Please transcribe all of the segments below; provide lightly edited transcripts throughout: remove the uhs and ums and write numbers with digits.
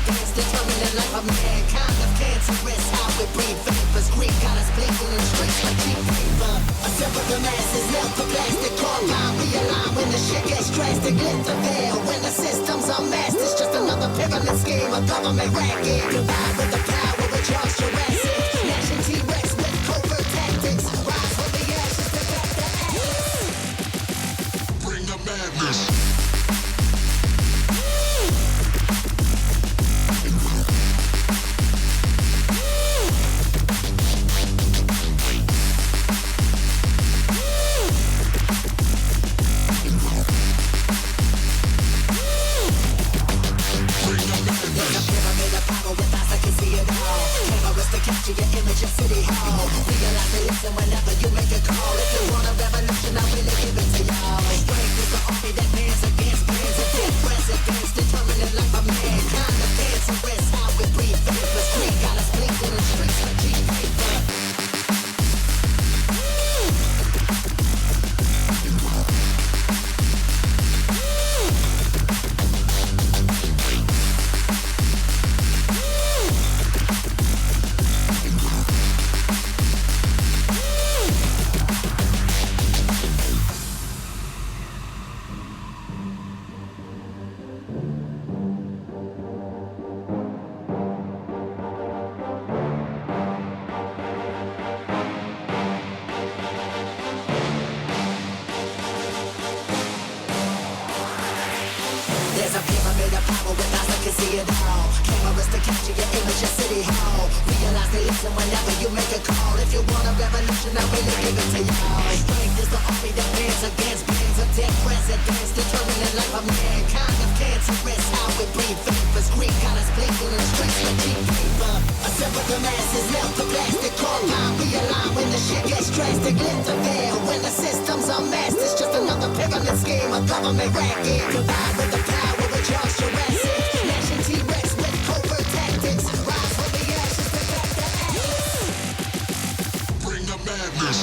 against determining life of mankind of cancerous. How we breathe vapors, Greek got us blinking in streets like cheap paper. Assemble the masses, melt the plastic, core line, realign when the shit gets drastic. Lift the veil when the system's unmasked. It's just another pyramid scheme, a government racket. Combined with the power of Charles Jurassic, gnashing T-Rex with covert tactics. Rise from the ashes to back the atlas. Bring the madness. Capture your image of City Hall. Realize they listen whenever you make a call. If you want a revolution, I really give it to y'all. Strength is the army that bands against bands of dead presidents, determining life of mankind. The cancerous, how we breathe vapors. Green got us blinking in streets like cheap paper. There's a pyramid of power with eyes that can see it all. Cameras to capture your image of City Hall. Realize they listen whenever you make a call. If you want a revolution, I really give it to y'all. Strength is the army that bands against bands of dead presidents, determining life of mankind of cancerous. How we breathe vapors. Green got us blinking in streets like cheap paper. Assemble the masses, melt the plastic, core line, realign when the shit gets drastic. Lift the veil when the system's unmasked. It's just another pyramid scheme, a government racket. Combined with the power of Charles Jurassic, gnashing T-Rex with covert tactics. Rise from the ashes to back the atlas. Bring the madness.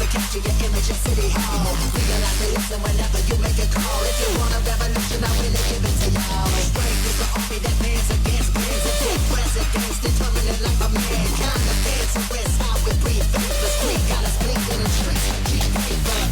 Capture your image of City Hall. Realize they listen whenever you make a call. If you want a revolution, I really give it to y'all. Strength is the army that bands against bands of dead presidents, determining life of mankind. The cancerous, how we breathe vapors. Green got us blinking in streets like cheap paper.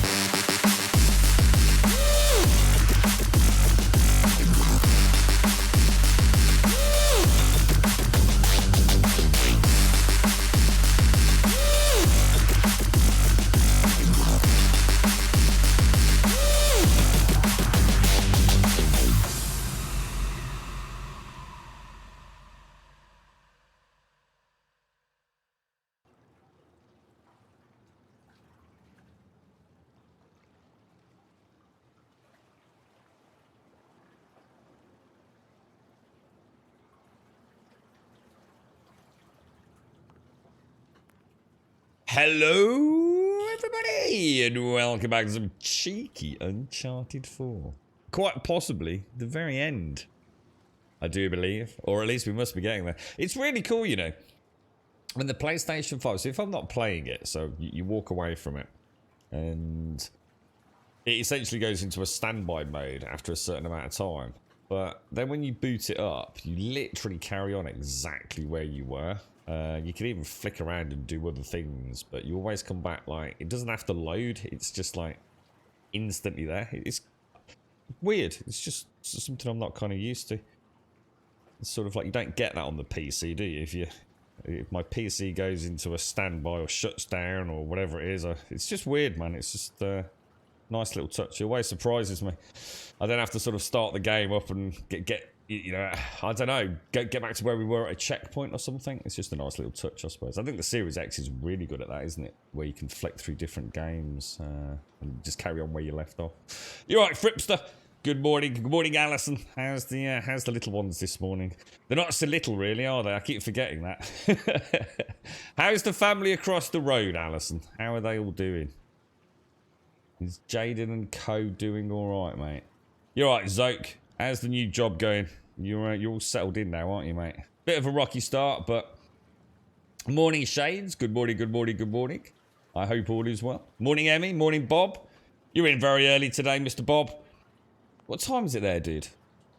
Hello, everybody, and welcome back to some cheeky Uncharted 4. Quite possibly the very end, I do believe, or at least we must be getting there. It's really cool, you know, when the PlayStation 5, so if I'm not playing it, so you walk away from it, and it essentially goes into a standby mode after a certain amount of time. But then when you boot it up, you literally carry on exactly where you were. You can even flick around and do other things, but you always come back, like, it doesn't have to load, it's just like instantly there. It's weird, it's just something I'm not kind of used to. It's sort of like, you don't get that on the PC, do you? If my PC goes into a standby or shuts down or whatever it is, it's just weird, man. It's just nice little touch. It always surprises me. I don't have to sort of start the game up and get you know, I don't know, get back to where we were at a checkpoint or something. It's just a nice little touch, I suppose. I think the Series X is really good at that, isn't it? Where you can flick through different games and just carry on where you left off. You're right, Fripster. Good morning, Alison. How's the little ones this morning? They're not so little, really, are they? I keep forgetting that. How's the family across the road, Alison? How are they all doing? Is Jaden and Co doing all right, mate? You're right, Zoke. How's the new job going? You're all settled in now, aren't you, mate? Bit of a rocky start, but morning, Shades. Good morning, good morning, good morning. I hope all is well. Morning, Emmy. Morning, Bob. You're in very early today, Mr. Bob. What time is it there, dude?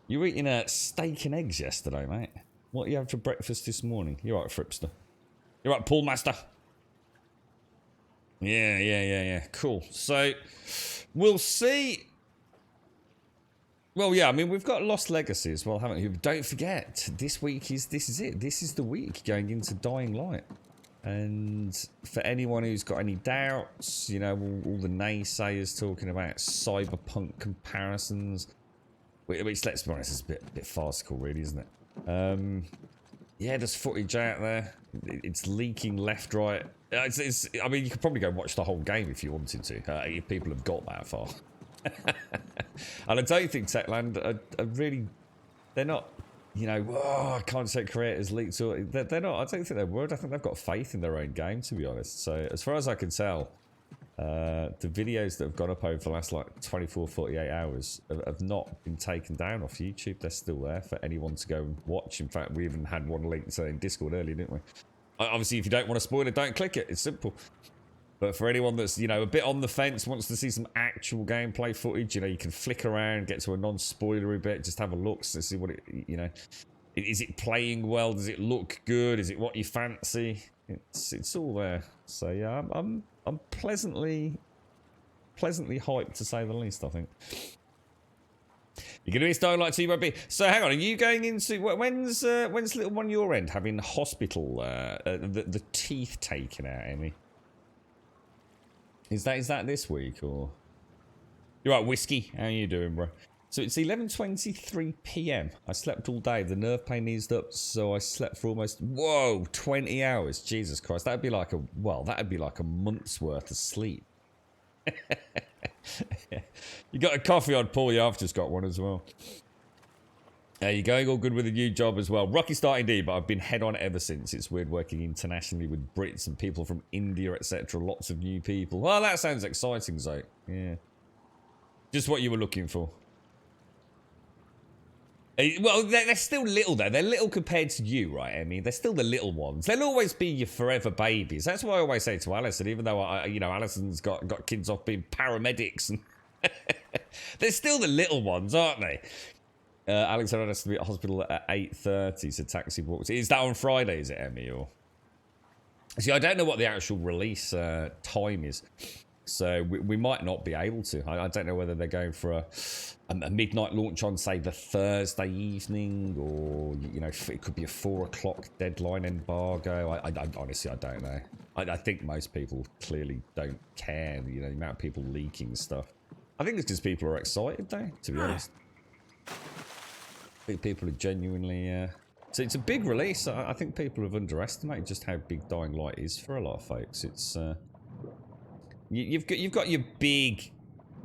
You were eating a steak and eggs yesterday, mate. What you have for breakfast this morning? You're right, Fripster. You're right, Paul Master. Yeah. Cool. So, we'll see. Well, yeah, I mean, we've got Lost Legacy as well, haven't we? Don't forget, this is it. This is the week going into Dying Light. And for anyone who's got any doubts, you know, all the naysayers talking about cyberpunk comparisons, which, let's be honest, is a bit farcical, really, isn't it? Yeah, there's footage out there. It's leaking left, right. I mean, you could probably go watch the whole game if you wanted to, if people have got that far. And I don't think Techland are really, they're not, you know, I can't say creators leaked, or they're not. I don't think they're worried. I think they've got faith in their own game, to be honest. So as far as I can tell, the videos that have gone up over the last like 24, 48 hours have not been taken down off YouTube. They're still there for anyone to go and watch. In fact, we even had one linked in Discord earlier, didn't we? Obviously, if you don't want to spoil it, don't click it. It's simple. But for anyone that's, you know, a bit on the fence, wants to see some actual gameplay footage, you know, you can flick around, get to a non-spoilery bit, just have a look to see what it, you know, is it playing well? Does it look good? Is it what you fancy? It's all there. So yeah, I'm pleasantly hyped, to say the least, I think. You're going to be Dying Light T-Bob. So hang on, are you going into, when's little one your end having hospital, the teeth taken out, Emmy? Is that this week, or? You're right, Whiskey. How are you doing, bro? So it's 11:23 p.m. I slept all day. The nerve pain eased up, so I slept for almost 20 hours. Jesus Christ, that'd be like a month's worth of sleep. You got a coffee on, Paul? Yeah, I've just got one as well. You're going all good with the new job as well. Rocky start indeed, but I've been head on ever since. It's weird working internationally with Brits and people from India, etc. Lots of new people. Well, that sounds exciting, Zoe. Yeah. Just what you were looking for. Well, they're still little, though. They're little compared to you, right, Emmy? They're still the little ones. They'll always be your forever babies. That's what I always say to Alison, even though, you know, Alison's got kids off being paramedics. And they're still the little ones, aren't they? Alexander has to be at hospital at 8:30, so taxi walks. Is that on Friday, is it, Emmy? Or see, I don't know what the actual release time is, so we might not be able to. I don't know whether they're going for a midnight launch on, say, the Thursday evening, or, you know, it could be a 4 o'clock deadline embargo. I honestly, I don't know. I think most people clearly don't care, you know, the amount of people leaking stuff. I think it's because people are excited, though, to be honest. I think people are genuinely... So it's a big release. I think people have underestimated just how big Dying Light is for a lot of folks. It's... You've got your big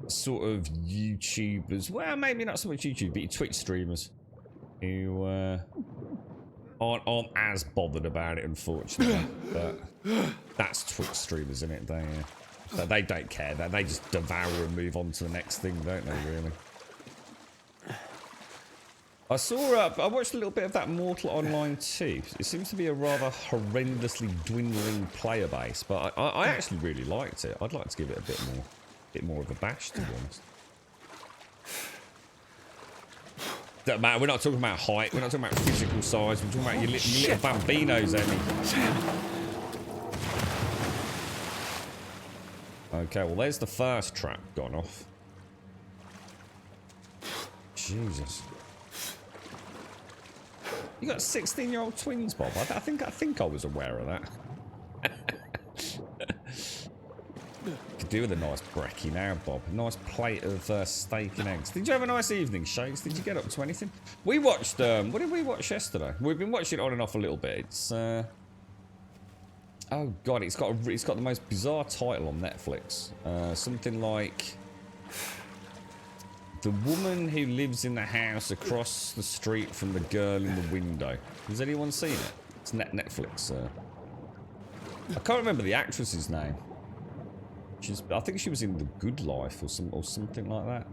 sort of YouTubers. Well, maybe not so much YouTube, but your Twitch streamers who aren't as bothered about it, unfortunately. But that's Twitch streamers, isn't it? They don't care. They just devour and move on to the next thing, don't they, really? I watched a little bit of that Mortal Online 2. It seems to be a rather horrendously dwindling player base, but I actually really liked it. I'd like to give it a bit more of a bash, to be honest. Don't matter, we're not talking about height, we're not talking about physical size, we're talking about your little bambinos, Emmy. Okay, well, there's the first trap gone off. Jesus. You got 16-year-old twins, Bob. I think I was aware of that. Could do with a nice brekkie now, Bob. A nice plate of steak and eggs. Did you have a nice evening, Shakes? Did you get up to anything? We watched. What did we watch yesterday? We've been watching it on and off a little bit. It's. Oh God, it's got the most bizarre title on Netflix. Something like. The woman who lives in the house across the street from the girl in the window. Has anyone seen it? It's Netflix. I can't remember the actress's name. I think she was in The Good Life or something like that.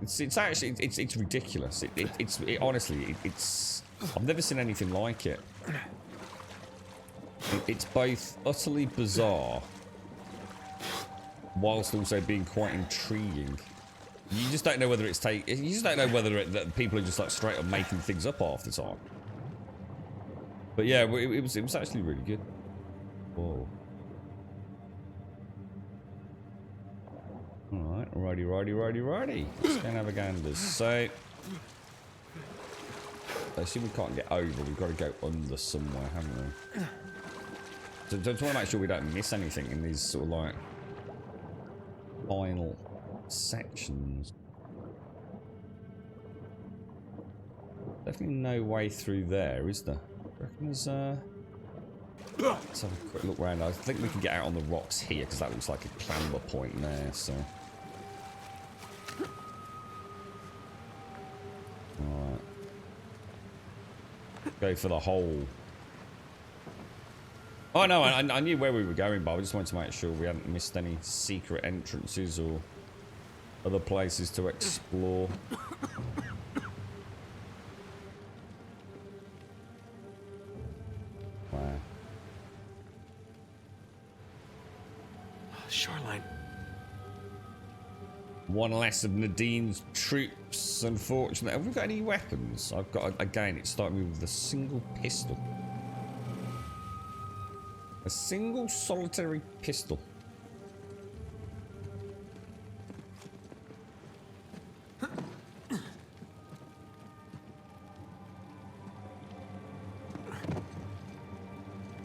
It's actually it's ridiculous. Honestly it's I've never seen anything like it. It's both utterly bizarre whilst also being quite intriguing. You just don't know whether that people are just like straight up making things up half the time. But yeah, it was actually really good. Whoa. Alright, righty. Let's go and have a gander. So I assume we can't get over, we've got to go under somewhere, haven't we? So just want to make sure we don't miss anything in these sort of like final sections. Definitely no way through there, is there? I reckon there's let's have a quick look around. I think we can get out on the rocks here because that looks like a clamber point there, so. Alright. Go for the hole. Oh no, I knew where we were going, but I just wanted to make sure we hadn't missed any secret entrances or other places to explore. Wow. Shoreline. One less of Nadine's troops, unfortunately. Have we got any weapons? I've got, again, it's starting me with a single pistol. A single solitary pistol.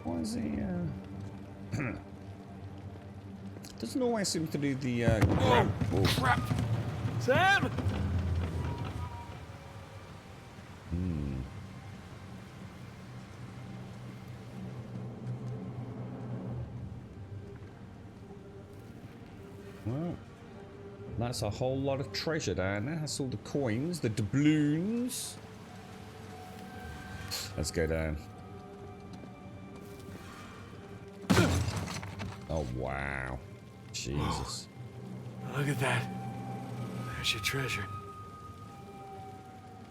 Why is he, doesn't always seem to do the, grab. Oh, crap! Sam! Well, that's a whole lot of treasure down there. That's all the coins, the doubloons. Let's go down. Oh, wow. Jesus. Whoa. Look at that. There's your treasure.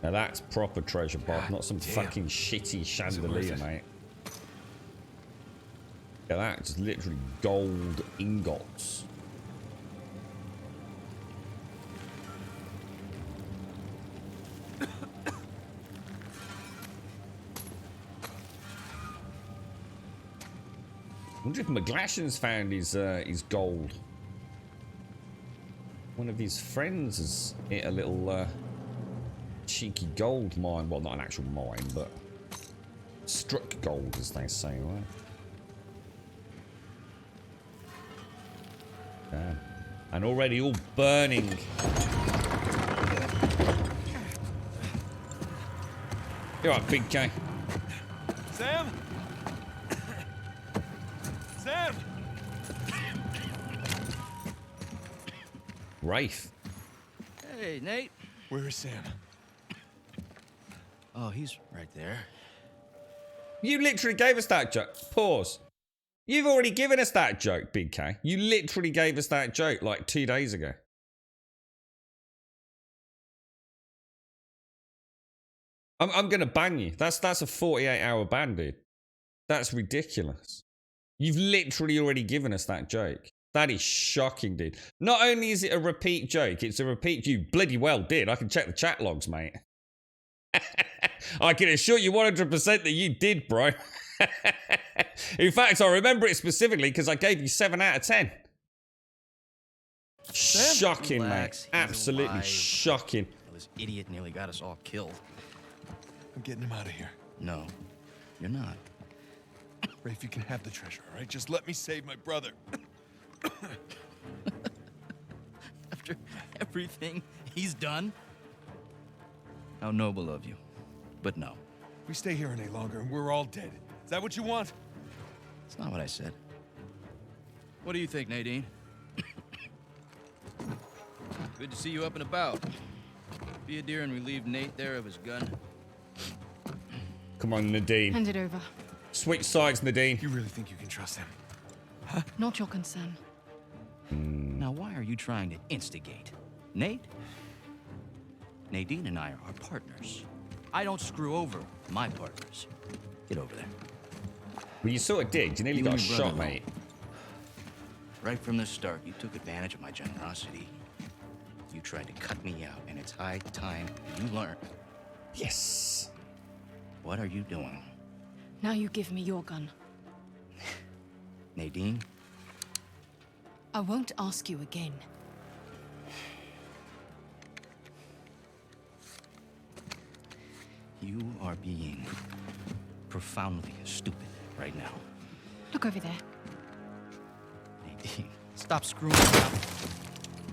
Now that's proper treasure, Bob, God not some damn. fucking shitty chandelier, mate. Yeah, that's literally gold ingots. I wonder if McGlashan's found his gold. One of his friends has hit a little cheeky gold mine. Well, not an actual mine, but struck gold, as they say, right? Damn. And already all burning. You're right, Big K. Sam? Sam! Rafe. Hey, Nate. Where is Sam? Oh, he's right there. You literally gave us that joke. Pause. You've already given us that joke, Big K. You literally gave us that joke like 2 days ago. I'm going to ban you. That's a 48-hour ban, dude. That's ridiculous. You've literally already given us that joke. That is shocking, dude. Not only is it a repeat joke, it's a repeat you bloody well did. I can check the chat logs, mate. I can assure you 100% that you did, bro. In fact, I remember it specifically because I gave you 7 out of 10. Sam? Shocking, Relax, mate. he's Absolutely alive. shocking. Well, this idiot nearly got us all killed. I'm getting him out of here. No, you're not. Rafe, you can have the treasure, all right? Just let me save my brother. After everything he's done? How noble of you. But no, We stay here any longer and we're all dead. Is that what you want? it's not what I said. What do you think, Nadine? Good to see you up and about. Be a dear and relieve Nate there of his gun. Come on, Nadine. Hand it over. Switch sides, Nadine. You really think you can trust him? Not your concern. Now, why are you trying to instigate? Nate? Nadine and I are partners. I don't screw over my partners. Get over there. Well, you sort of did. You nearly You got and your shot, brother, mate. Right from the start, you took advantage of my generosity. You tried to cut me out, and it's high time you learn. Yes. What are you doing? Now you give me your gun. Nadine? I won't ask you again. You are being profoundly stupid right now. Look over there. Nadine, stop screwing around.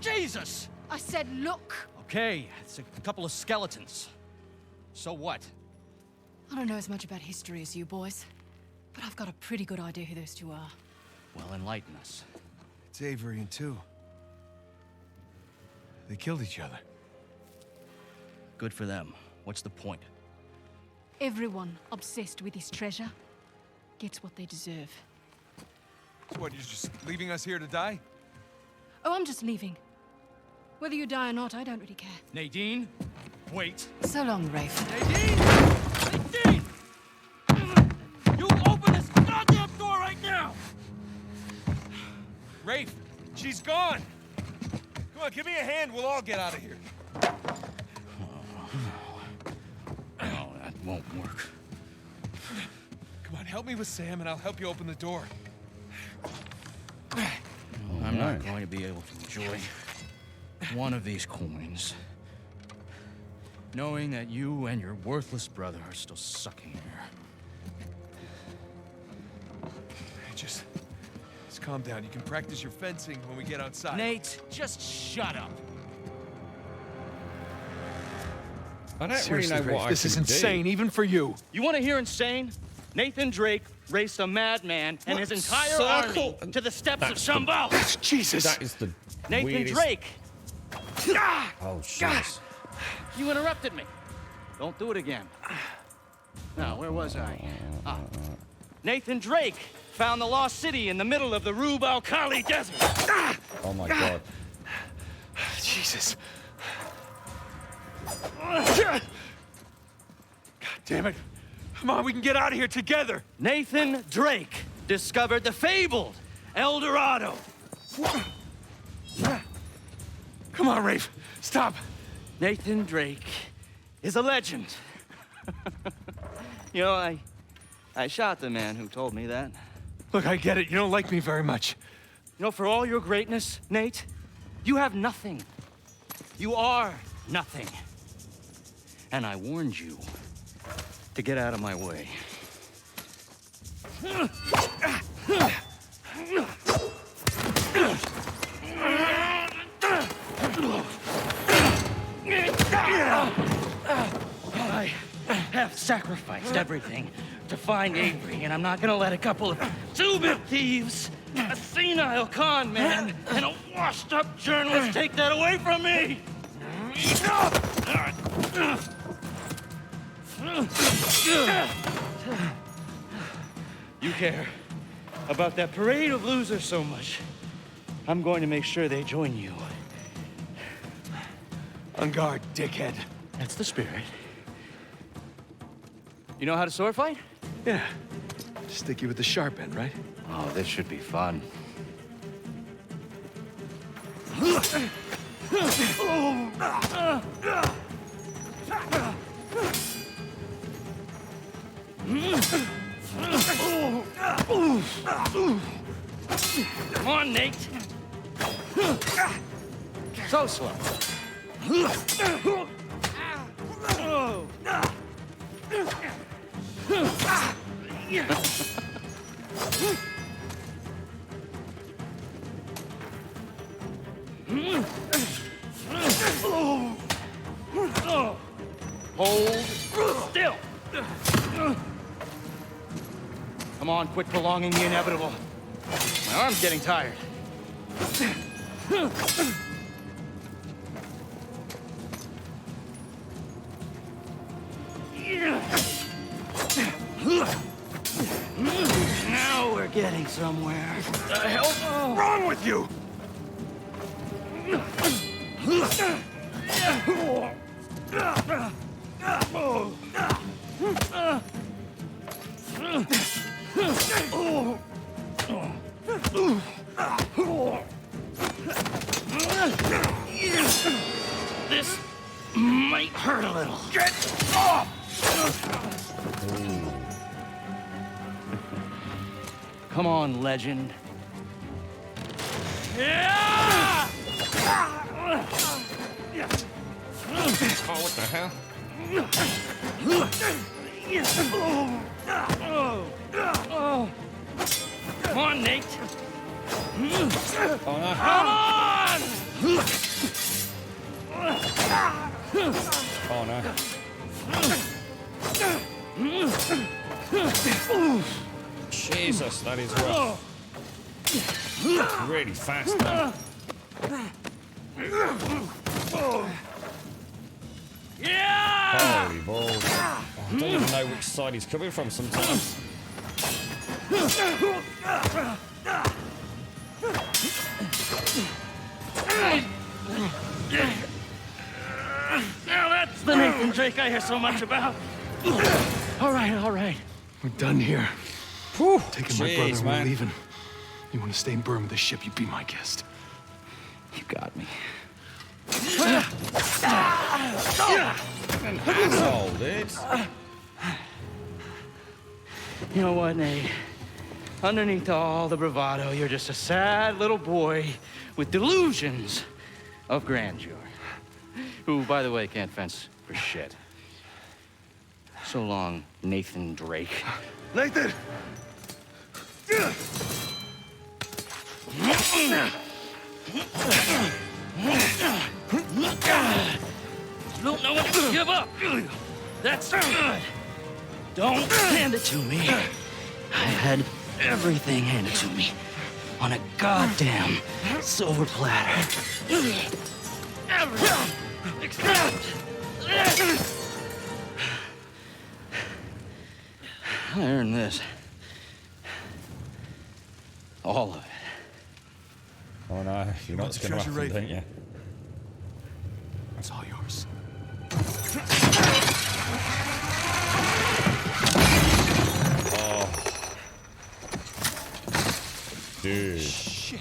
Jesus! I said look! Okay, it's a couple of skeletons. So what? I don't know as much about history as you boys, but I've got a pretty good idea who those two are. Well, enlighten us. It's Avery and two. They killed each other. Good for them. What's the point? Everyone obsessed with this treasure gets what they deserve. So what, you're just leaving us here to die? Oh, I'm just leaving. Whether you die or not, I don't really care. Nadine? Wait. So long, Rafe. Nadine! Nadine! You open this goddamn door right now! Rafe, she's gone! Come on, give me a hand, we'll all get out of here. No, that won't work. Come on, help me with Sam and I'll help you open the door. I'm not going to be able to enjoy one of these coins, knowing that you and your worthless brother are still sucking air. Just calm down. You can practice your fencing when we get outside. Nate, just shut up. I don't Seriously, really know Rafe, what this I is can insane, do. even for you. You want to hear insane? Nathan Drake raced a madman and his entire Circle? army to the steps of That's the- Shambhala. Jesus! That is the Nathan weirdest... Drake, Oh, shit. you interrupted me. Don't do it again. Now, where was I? Nathan Drake found the lost city in the middle of the Rub al-Khali desert. Oh, my God. Jesus. God damn it. Come on, we can get out of here together. Nathan Drake discovered the fabled El Dorado. Come on, Rafe. Stop. Nathan Drake is a legend. You know, I shot the man who told me that. Look, I get it. You don't like me very much. You know, for all your greatness, Nate, you have nothing. You are nothing. And I warned you to get out of my way. I have sacrificed everything to find Avery, and I'm not gonna let a couple of two-bit thieves, a senile con man, and a washed-up journalist take that away from me! You care about that parade of losers so much. I'm going to make sure they join you. On guard, dickhead. That's the spirit. You know how to sword fight? Yeah. Sticky with the sharp end, right? Oh, this should be fun. Come on, Nate. So slow. Hold still. Come on, quit prolonging the inevitable. My arm's getting tired. Now we're getting somewhere. The hell? Wrong with you? This might hurt a little. Get off! Come on, legend. Yeah! Oh, what the hell? Come on, Nate. Oh, no. Come on! Oh, no. Jesus, that is rough. Really fast, though. Yeah! Holy balls. Oh, I don't even know which side he's coming from sometimes. Now that's the Nathan Drake I hear so much about. All right. We're done here. Whew. Taking my Jeez, brother and we're man. leaving. You want to stay in Burma with the ship, you be my guest. You got me. An asshole, dude. You know what, Nate? Underneath all the bravado, you're just a sad little boy with delusions of grandeur. Who, by the way, can't fence for shit. So long, Nathan Drake. Nathan! You don't know when to give up. That's good. Don't hand it to me. I had everything handed to me on a goddamn silver platter. Everything except this. I earned this. All of it. Oh, no. You're not want the going to treasure, happen, Rafe? don't you? It's all yours. Dude. Shit.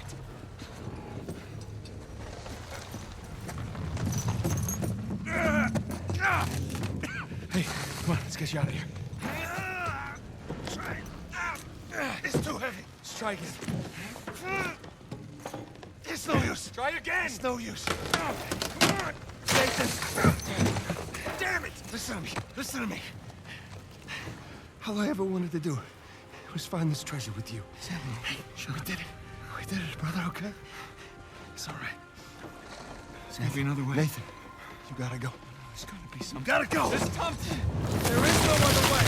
Hey, come on, let's get you out of here. It's too heavy. Let's try again. It's no use. Try again. It's no use. Come on. Nathan. Damn it. Listen to me. Listen to me. All I ever wanted to do was find this treasure with you. Sure, we did it. We did it, brother, okay? It's all right. There's gonna be another way. Nathan, you gotta go. There's gonna be some. You gotta go! There's something! There is no other way!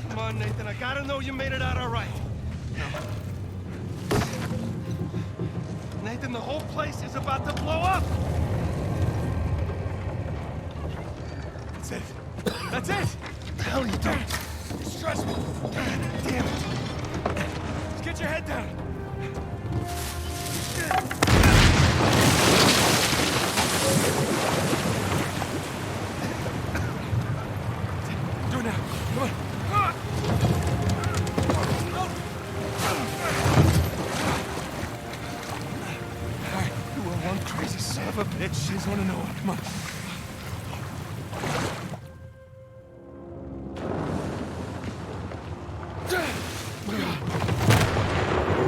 Come on, Nathan, I gotta know you made it out all right. No. Nathan, the whole place is about to blow up! That's it. That's it! What the hell are you doing? You're stressful. Damn it. Just get your head down. Do it now. Come on. Come on. All right. You are one crazy son of a bitch. You just want to know it. Come on.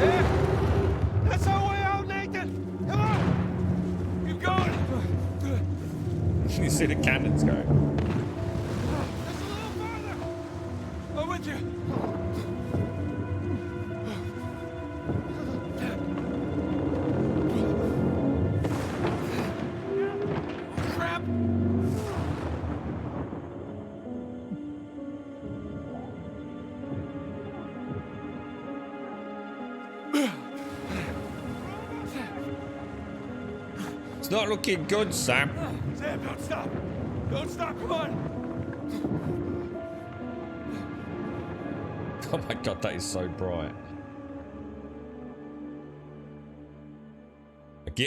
There. That's our way out, Nathan. Come on. Keep going. You see the cannons going. Just a little farther. I'm with you. Crap. It's not looking good, Sam. Sam, don't stop. Don't stop. Come on. Oh my god, that is so bright.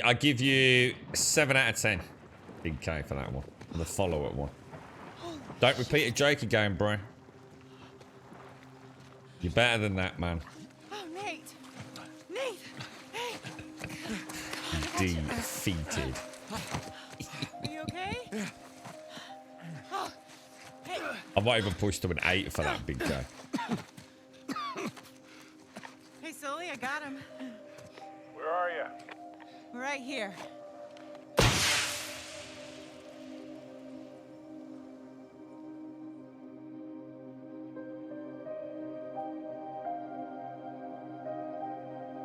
I give you 7 out of 10. Big K for that one. The follow-up one. Don't repeat a joke again, bro. You're better than that, man. Oh, Nate! Nate! Hey! Defeated. Are you okay? Oh, hey! I might even push to an 8 for that, Big K. Hey, Sully, I got him. Where are you? Right here.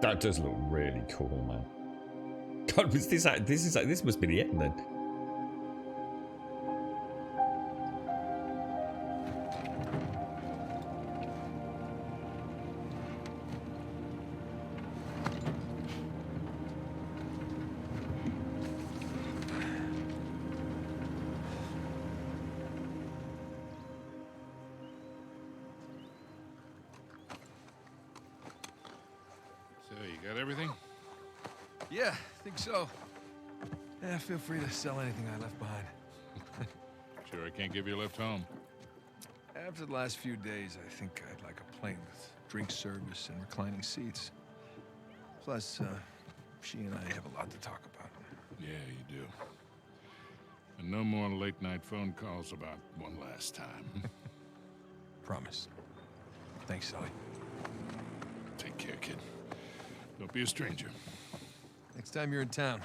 That does look really cool, man. God, was this this must be the end then. So, you got everything? Yeah, I think so. Yeah, feel free to sell anything I left behind. Sure, I can't give you a lift home. After the last few days, I think I'd like a plane with drink service and reclining seats. Plus, she and I have a lot to talk about. Yeah, you do. And no more late-night phone calls about one last time. Promise. Thanks, Sully. Take care, kid. Don't be a stranger. Next time you're in town,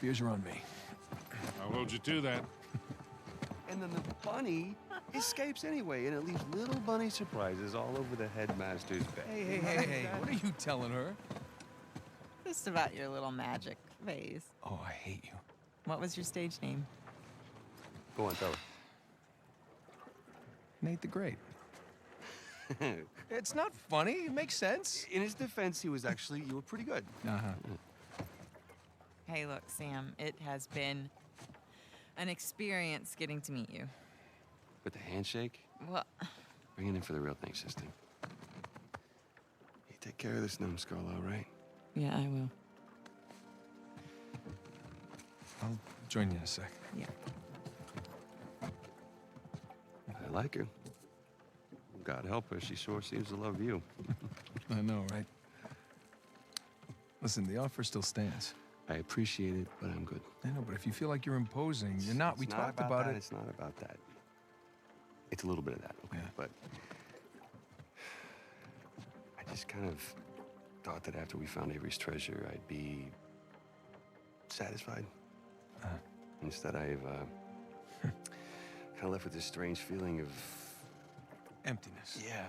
beers are on me. I'll hold you to that. And then the bunny escapes anyway, and it leaves little bunny surprises all over the headmaster's bed. Hey, what are you telling her? Just about your little magic phase. Oh, I hate you. What was your stage name? Go on, tell her. Nate the Great. It's not funny. It makes sense. In his defense, you were pretty good. Uh-huh. Hey, look, Sam, it has been an experience getting to meet you. With the handshake, Well, bring it in for the real thing, sister. You take care of this numbskull, all right? yeah, I will. I'll join you in a sec. Yeah. I like her. God help her, she sure seems to love you. I know, right? Listen, the offer still stands. I appreciate it, but I'm good. I know, but if you feel like you're imposing, you're not. We It's talked not about that, it. It's not about that. It's a little bit of that, okay? Yeah. But I just kind of thought that after we found Avery's treasure, I'd be satisfied. Instead, I've kind of left with this strange feeling of Emptiness. yeah.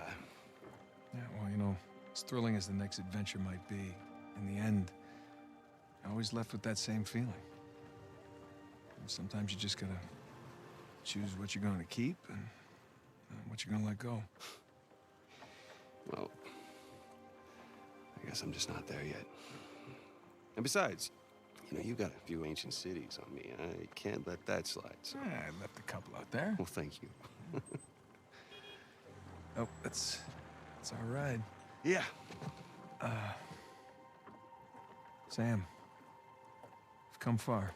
Yeah, well, you know, as thrilling as the next adventure might be, in the end, you're always left with that same feeling. And sometimes you just gotta choose what you're going to keep and what you're gonna let go. Well, I guess I'm just not there yet. And besides, you know, you got a few ancient cities on me. I can't let that slide. So, I left a couple out there. well, thank you. Oh, that's our ride. Yeah. Sam, you've come far.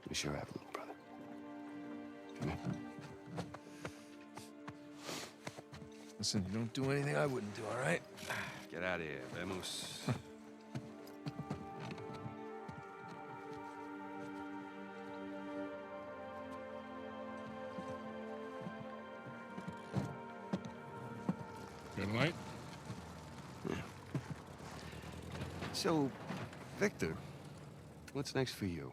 We sure have, little brother. Come here. Listen, you don't do anything I wouldn't do, all right? Get out of here, vamos. Good night. So, Victor, what's next for you?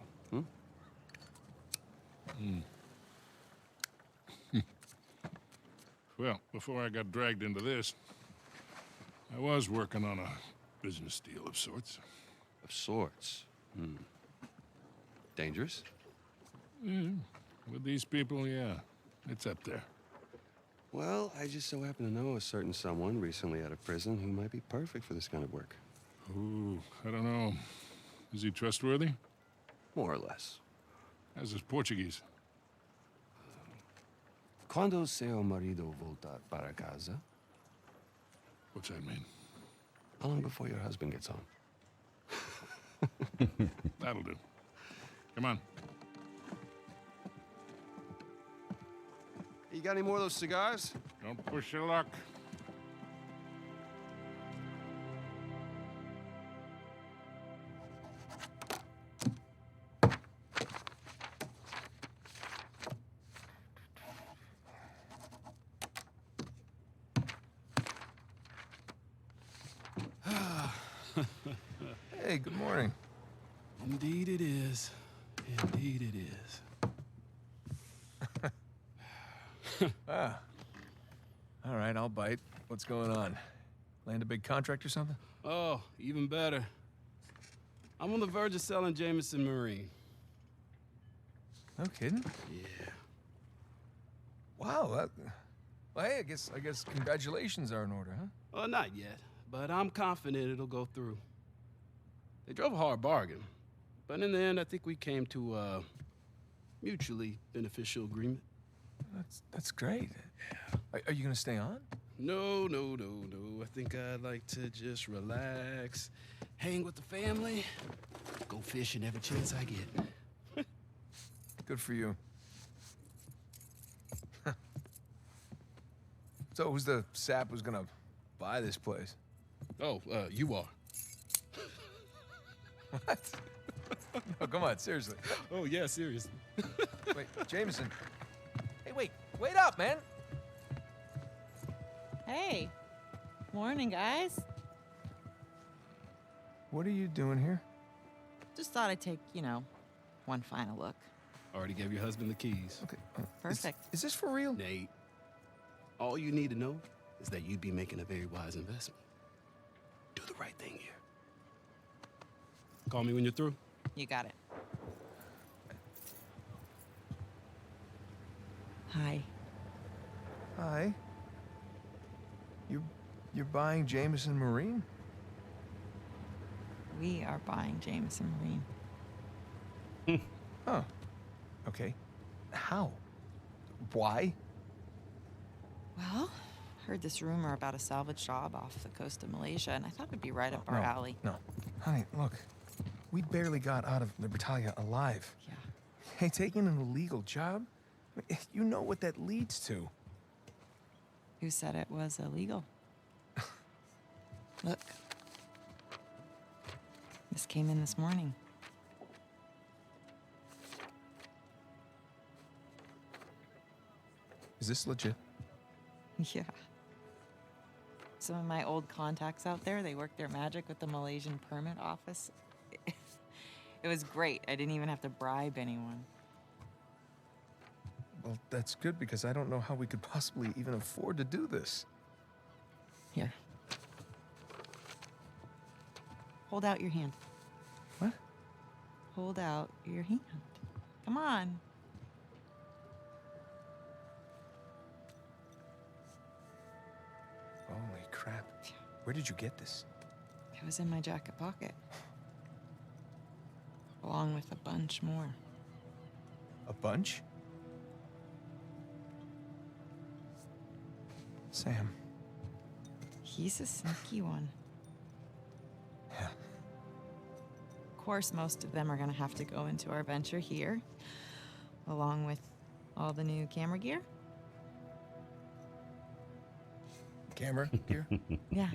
Well, before I got dragged into this, I was working on a business deal of sorts. Of sorts. Dangerous? With these people, yeah. It's up there. Well, I just so happen to know a certain someone recently out of prison who might be perfect for this kind of work. Ooh, I don't know. Is he trustworthy? More or less. How's his Portuguese? Quando seu marido voltar para casa, What's that mean? How long before your husband gets home? That'll do. Come on. You got any more of those cigars? Don't push your luck. Hey, good morning. Indeed it is. Indeed it is. Ah. All right, I'll bite. What's going on? Land a big contract or something? Oh, even better. I'm on the verge of selling Jameson Marine. No kidding. Yeah. Wow, well, hey, I guess congratulations are in order, huh? Well, not yet, but I'm confident it'll go through. They drove a hard bargain, but in the end, I think we came to a mutually beneficial agreement. That's great. Are you gonna stay on? No. I think I'd like to just relax, hang with the family, go fishing every chance I get. Good for you. So who's the sap who's gonna buy this place? Oh, you are. What? No, come on, seriously. Oh, yeah, seriously. Wait, Jameson. Hey, wait up, man. Hey. Morning, guys. What are you doing here? Just thought I'd take, one final look. Already gave your husband the keys. Okay. Perfect. Is this for real? Nate, all you need to know is that you'd be making a very wise investment. Do the right thing here. Call me when you're through. You got it. Hi. Hi. You're buying Jameson Marine? We are buying Jameson Marine. Huh. Okay. How? Why? Well, heard this rumor about a salvage job off the coast of Malaysia, and I thought it'd be right up our alley. No. Honey, look. We barely got out of Libertalia alive. Yeah. Hey, taking an illegal job? You know what that leads to. Who said it was illegal? Look. This came in this morning. Is this legit? Yeah. Some of my old contacts out there, they worked their magic with the Malaysian permit office. It was great. I didn't even have to bribe anyone. Well, that's good because I don't know how we could possibly even afford to do this. Here. Hold out your hand. What? Hold out your hand. Come on. Holy crap. Where did you get this? It was in my jacket pocket. Along with a bunch more. A bunch? Sam. He's a sneaky one. Yeah. Of course, most of them are gonna have to go into our venture here, along with all the new camera gear. Camera gear? Yeah.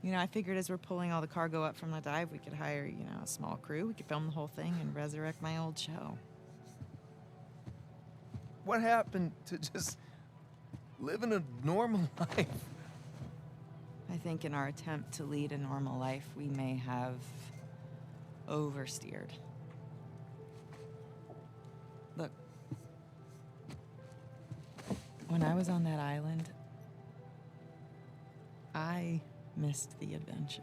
I figured as we're pulling all the cargo up from the dive, we could hire, a small crew. We could film the whole thing and resurrect my old show. What happened to just living a normal life? I think in our attempt to lead a normal life, we may have oversteered. Look, when I was on that island, I missed the adventure.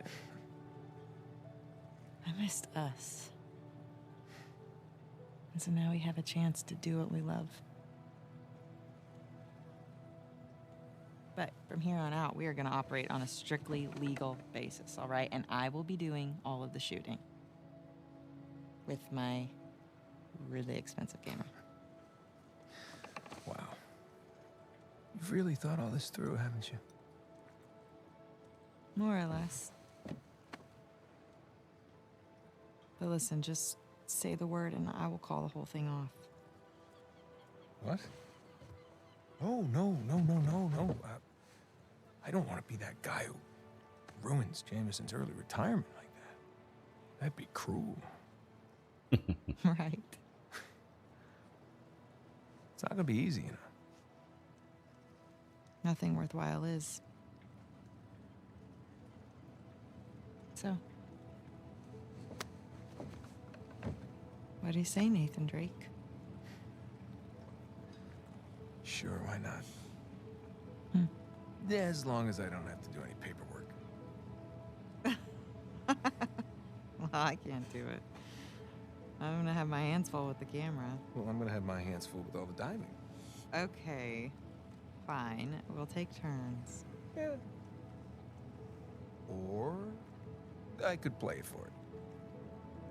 I missed us. And so now we have a chance to do what we love. But from here on out, we are going to operate on a strictly legal basis, all right? And I will be doing all of the shooting with my really expensive camera. Wow. You've really thought all this through, haven't you? More or less. But listen, just say the word and I will call the whole thing off. What? Oh, no. I don't want to be that guy who ruins Jameson's early retirement like that. That'd be cruel. Right. It's not gonna be easy, you know. Nothing worthwhile is. So, what do you say, Nathan Drake? Sure, why not? Hmm. Yeah, as long as I don't have to do any paperwork. Well, I can't do it. I'm gonna have my hands full with the camera. Well, I'm gonna have my hands full with all the diving. Okay, fine. We'll take turns. Yeah. Or I could play for it.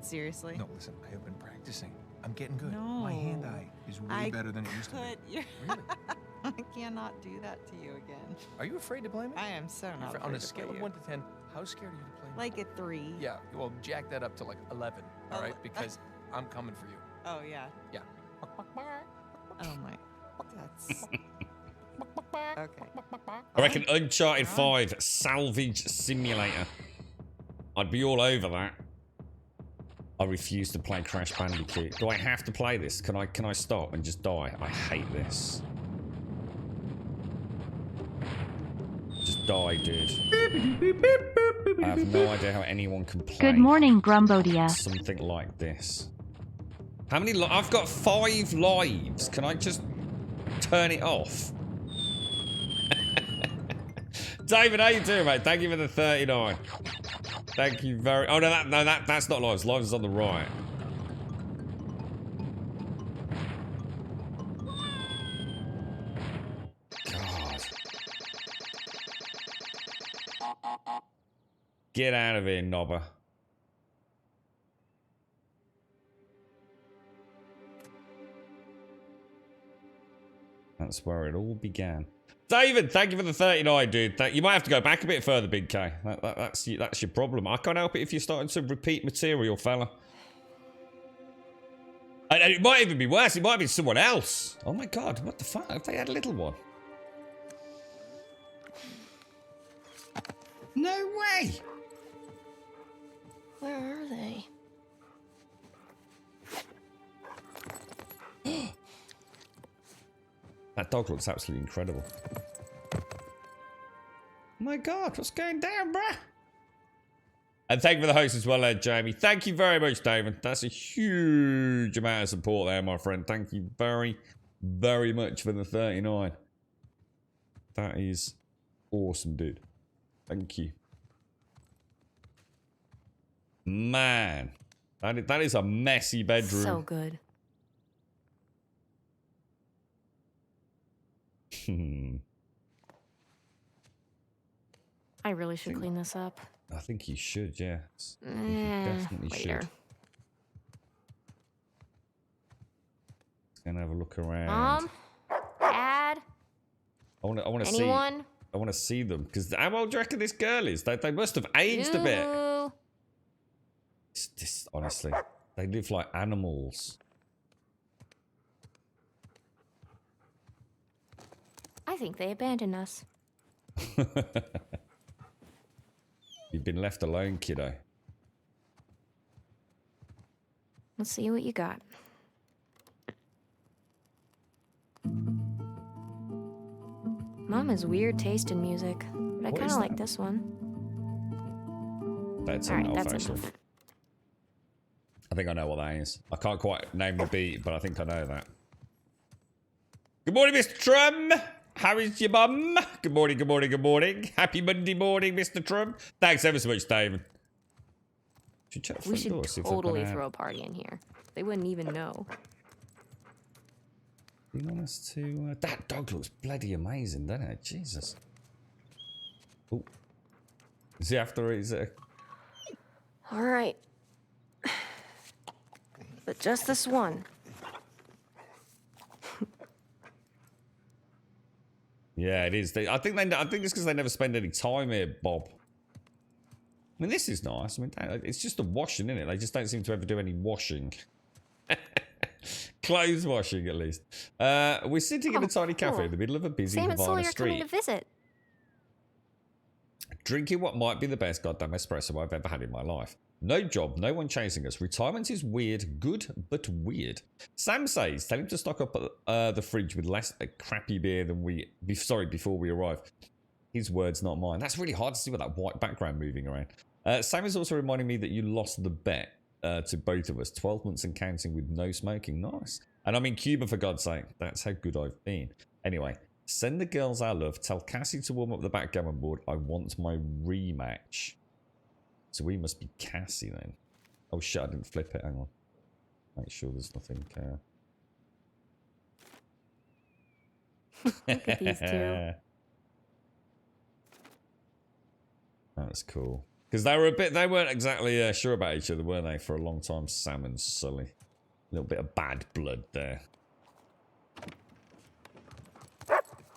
Seriously? No, listen, I have been practicing. I'm getting good. No. My hand-eye is way better than it used to be. Really? I cannot do that to you again. Are you afraid to play me? I am so not afraid On a to scale play of you. 1 to 10, how scared are you to play me? Like a 3. Yeah, well, jack that up to like 11, all right? Because I'm coming for you. Oh, yeah. Yeah. Oh, my. That's... Okay. I reckon Uncharted 5 Salvage Simulator. I'd be all over that. I refuse to play Crash Bandicoot. Do I have to play this? Can I stop and just die? I hate this. Just die, dude. I have no idea how anyone can play. Good morning, Grumbodia. Something like this. How many I've got 5 lives. Can I just turn it off? David, how you doing, mate? Thank you for the 39. Thank you very... Oh, no, that's not lives. Lives is on the right. God. Get out of here, Nobber. That's where it all began. David, thank you for the 39, dude. You might have to go back a bit further, Big K. That's your problem. I can't help it if you're starting to repeat material, fella. And it might even be worse. It might be someone else. Oh my God, what the fuck? If they had a little one. No way. Where are they? That dog looks absolutely incredible. Oh my God, what's going down, bruh? And thank you for the host as well, Jamie. Thank you very much, David. That's a huge amount of support there, my friend. Thank you very, very much for the 39. That is awesome, dude. Thank you. Man, that is a messy bedroom. So good. I really should clean this up. I think you should, yeah. I think you definitely later. should. Let's go and have a look around. Mom? Dad? I want to see. Anyone? I want to see them because how old do you reckon this girl is? They must have aged a bit. Ooh. It's just, honestly, they live like animals. I think they abandoned us. You've been left alone, kiddo. Let's see what you got. Mom has weird taste in music, but I What kind is of like that? this one. That's All right, enough, that's actually. enough. I think I know what that is. I can't quite name the beat, but I think I know that. Good morning, Mr. Trump. How is your bum? Good morning, good morning, good morning. Happy Monday morning, Mr. Trump. Thanks ever so much, David. Should check the We front should door, see if they're totally gonna- throw a party in here. They wouldn't even know. You want us to... that dog looks bloody amazing, doesn't it? Jesus. Oh. Is he after his... All right. But just this one. Yeah, it is. I think it's because they never spend any time here, Bob. mean, this is nice. I mean, it's just the washing, isn't it? They just don't seem to ever do any washing. Clothes washing, at least. We're sitting in a tiny cafe in the middle of a busy Sam and Havana Sawyer coming street. to visit. Drinking what might be the best goddamn espresso I've ever had in my life. No job, no one chasing us. Retirement is weird, good, but weird. Sam says, tell him to stock up the fridge with less crappy beer than before we arrive. His words, not mine. That's really hard to see with that white background moving around. Sam is also reminding me that you lost the bet to both of us. 12 months and counting with no smoking. Nice. And I'm in Cuba, for God's sake. That's how good I've been. Anyway, send the girls our love. Tell Cassie to warm up the backgammon board. I want my rematch. So we must be Cassie then. Oh shit, I didn't flip it. Hang on. Make sure there's nothing. Look at these two. That's cool. Because they weren't exactly sure about each other, were they, for a long time? Sam and Sully. A little bit of bad blood there.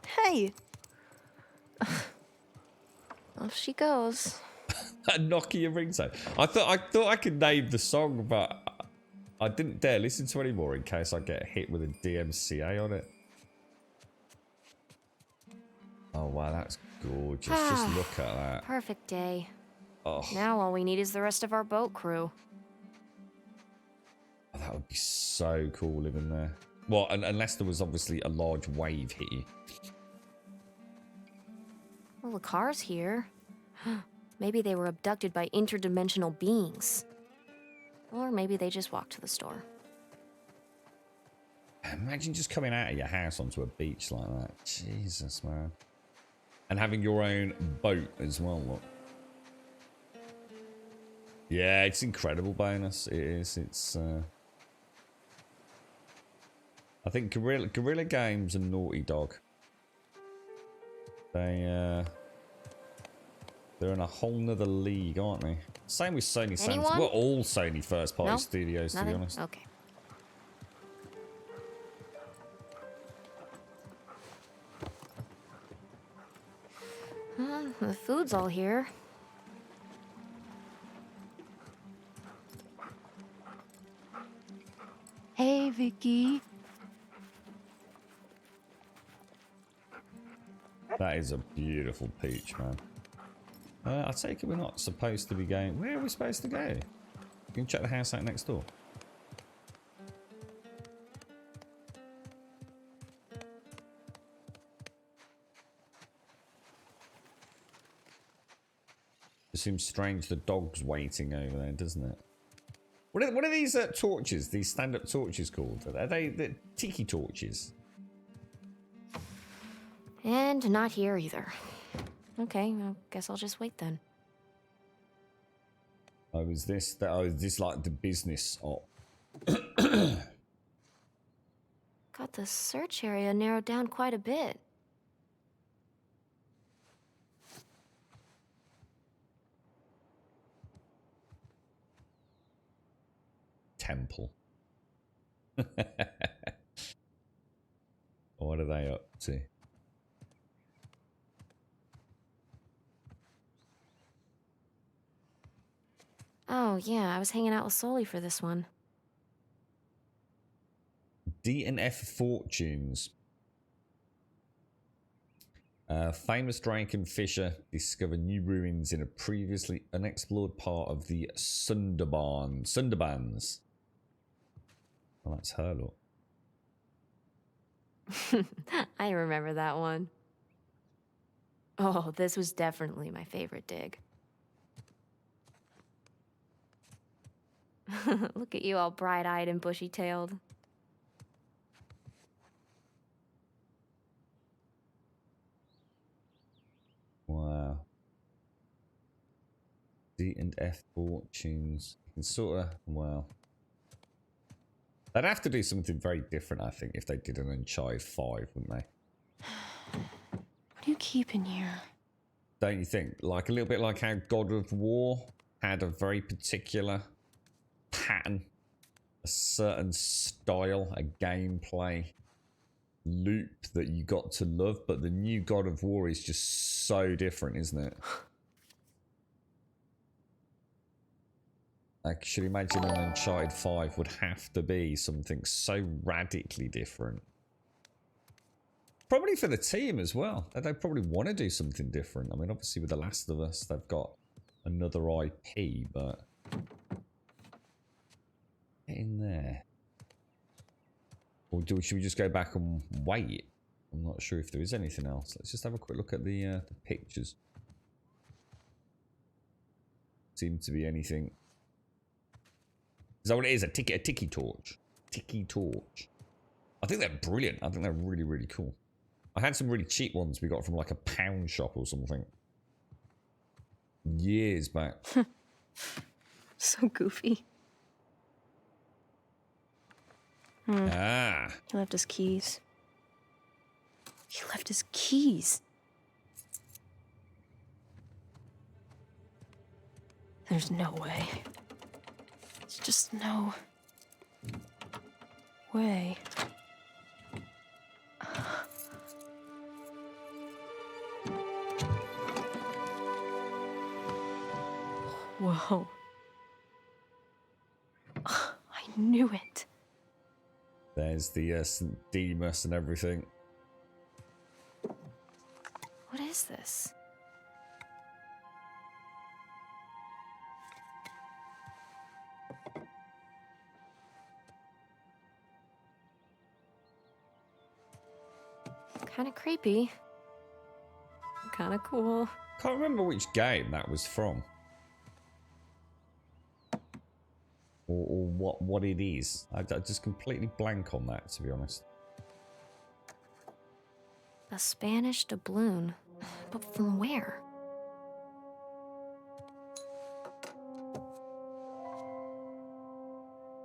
Hey! Off she goes. A Nokia ringtone. I thought I could name the song, but I didn't dare listen to any more in case I get hit with a DMCA on it. Oh wow, that's gorgeous. Just look at that. Perfect day. Oh, Now all we need is the rest of our boat crew. that would be so cool living there. Well, unless there was obviously a large wave hit you. Well, the car's here. Maybe they were abducted by interdimensional beings. Or maybe they just walked to the store. Imagine just coming out of your house onto a beach like that. Jesus, man. And having your own boat as well, look. Yeah, it's incredible bonus. It is. It's, I think Guerrilla Games and Naughty Dog. They're in a whole nother league, aren't they? Same with Sony Santa. Anyone? We're all Sony first party No? studios, to be Nothing? honest. Okay. The food's all here. Hey, Vicky. That is a beautiful peach, man. I take it we're not supposed to be going... Where are we supposed to go? You can check the house out next door. It seems strange the dog's waiting over there, doesn't it? What are these torches, these stand-up torches called? Are they the tiki torches? And not here either. Okay, I guess I'll just wait then. Oh, is this like the business op? Got the search area narrowed down quite a bit. Temple. What are they up to? Oh, yeah, I was hanging out with Sully for this one. D&F Fortunes. Famous Drake and Fisher discover new ruins in a previously unexplored part of the Sundarbans. Well, that's her look. I remember that one. Oh, this was definitely my favorite dig. Look at you all bright-eyed and bushy-tailed. Wow. D&F Fortunes. You can sort of, well... They'd have to do something very different, I think, if they did an Uncharted 5, wouldn't they? What do you keep in here? Don't you think? Like a little bit like how God of War had a very particular pattern, a certain style, a gameplay loop that you got to love, but the new God of War is just so different, isn't it? I should imagine an Uncharted 5 would have to be something so radically different. Probably for the team as well. They probably want to do something different. I mean, obviously with The Last of Us, they've got another IP, but... Get in there. Or should we just go back and wait? I'm not sure if there is anything else. Let's just have a quick look at the pictures. Seem to be anything. Is that what it is? A tiki torch. Tiki torch. I think they're brilliant. I think they're really, really cool. I had some really cheap ones we got from like a pound shop or something. Years back. So goofy. Ah. He left his keys. He left his keys. There's no way. There's just no way. Whoa. I knew it. There's the St. Demas and everything. What is this? Kind of creepy. Kind of cool. Can't remember which game that was from. Or what it is. I just completely blank on that, to be honest. A Spanish doubloon. But from where?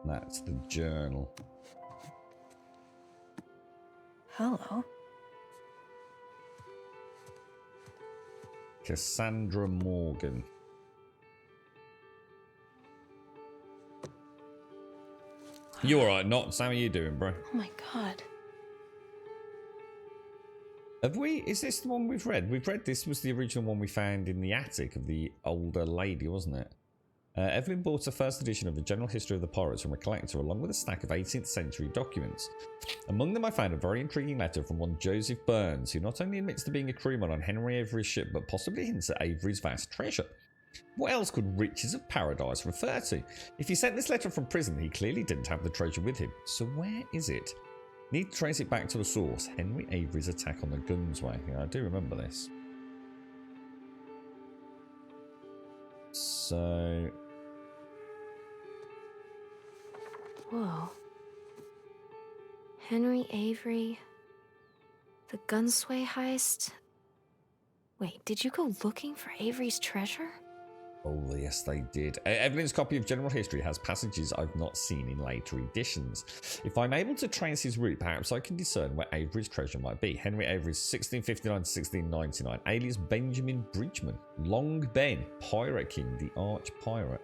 That's the journal. Hello. Cassandra Morgan. You alright, Knots? How are you doing, bro? Oh my god. Have we? Is this the one we've read? We've read this was the original one we found in the attic of the older lady, wasn't it? Evelyn bought a first edition of the General History of the Pirates from a collector along with a stack of 18th century documents. Among them I found a very intriguing letter from one Joseph Burns, who not only admits to being a crewman on Henry Avery's ship, but possibly hints at Avery's vast treasure. What else could Riches of Paradise refer to? If he sent this letter from prison, he clearly didn't have the treasure with him. So where is it? Need to trace it back to the source. Henry Avery's attack on the Gunsway. Yeah, I do remember this. So... Whoa. Henry Avery. The Gunsway heist. Wait, did you go looking for Avery's treasure? Oh, yes, they did. Evelyn's copy of General History has passages I've not seen in later editions. If I'm able to trace his route, perhaps I can discern where Avery's treasure might be. Henry Avery's 1659 to 1699, alias Benjamin Bridgman. Long Ben, Pirate King, the Arch Pirate.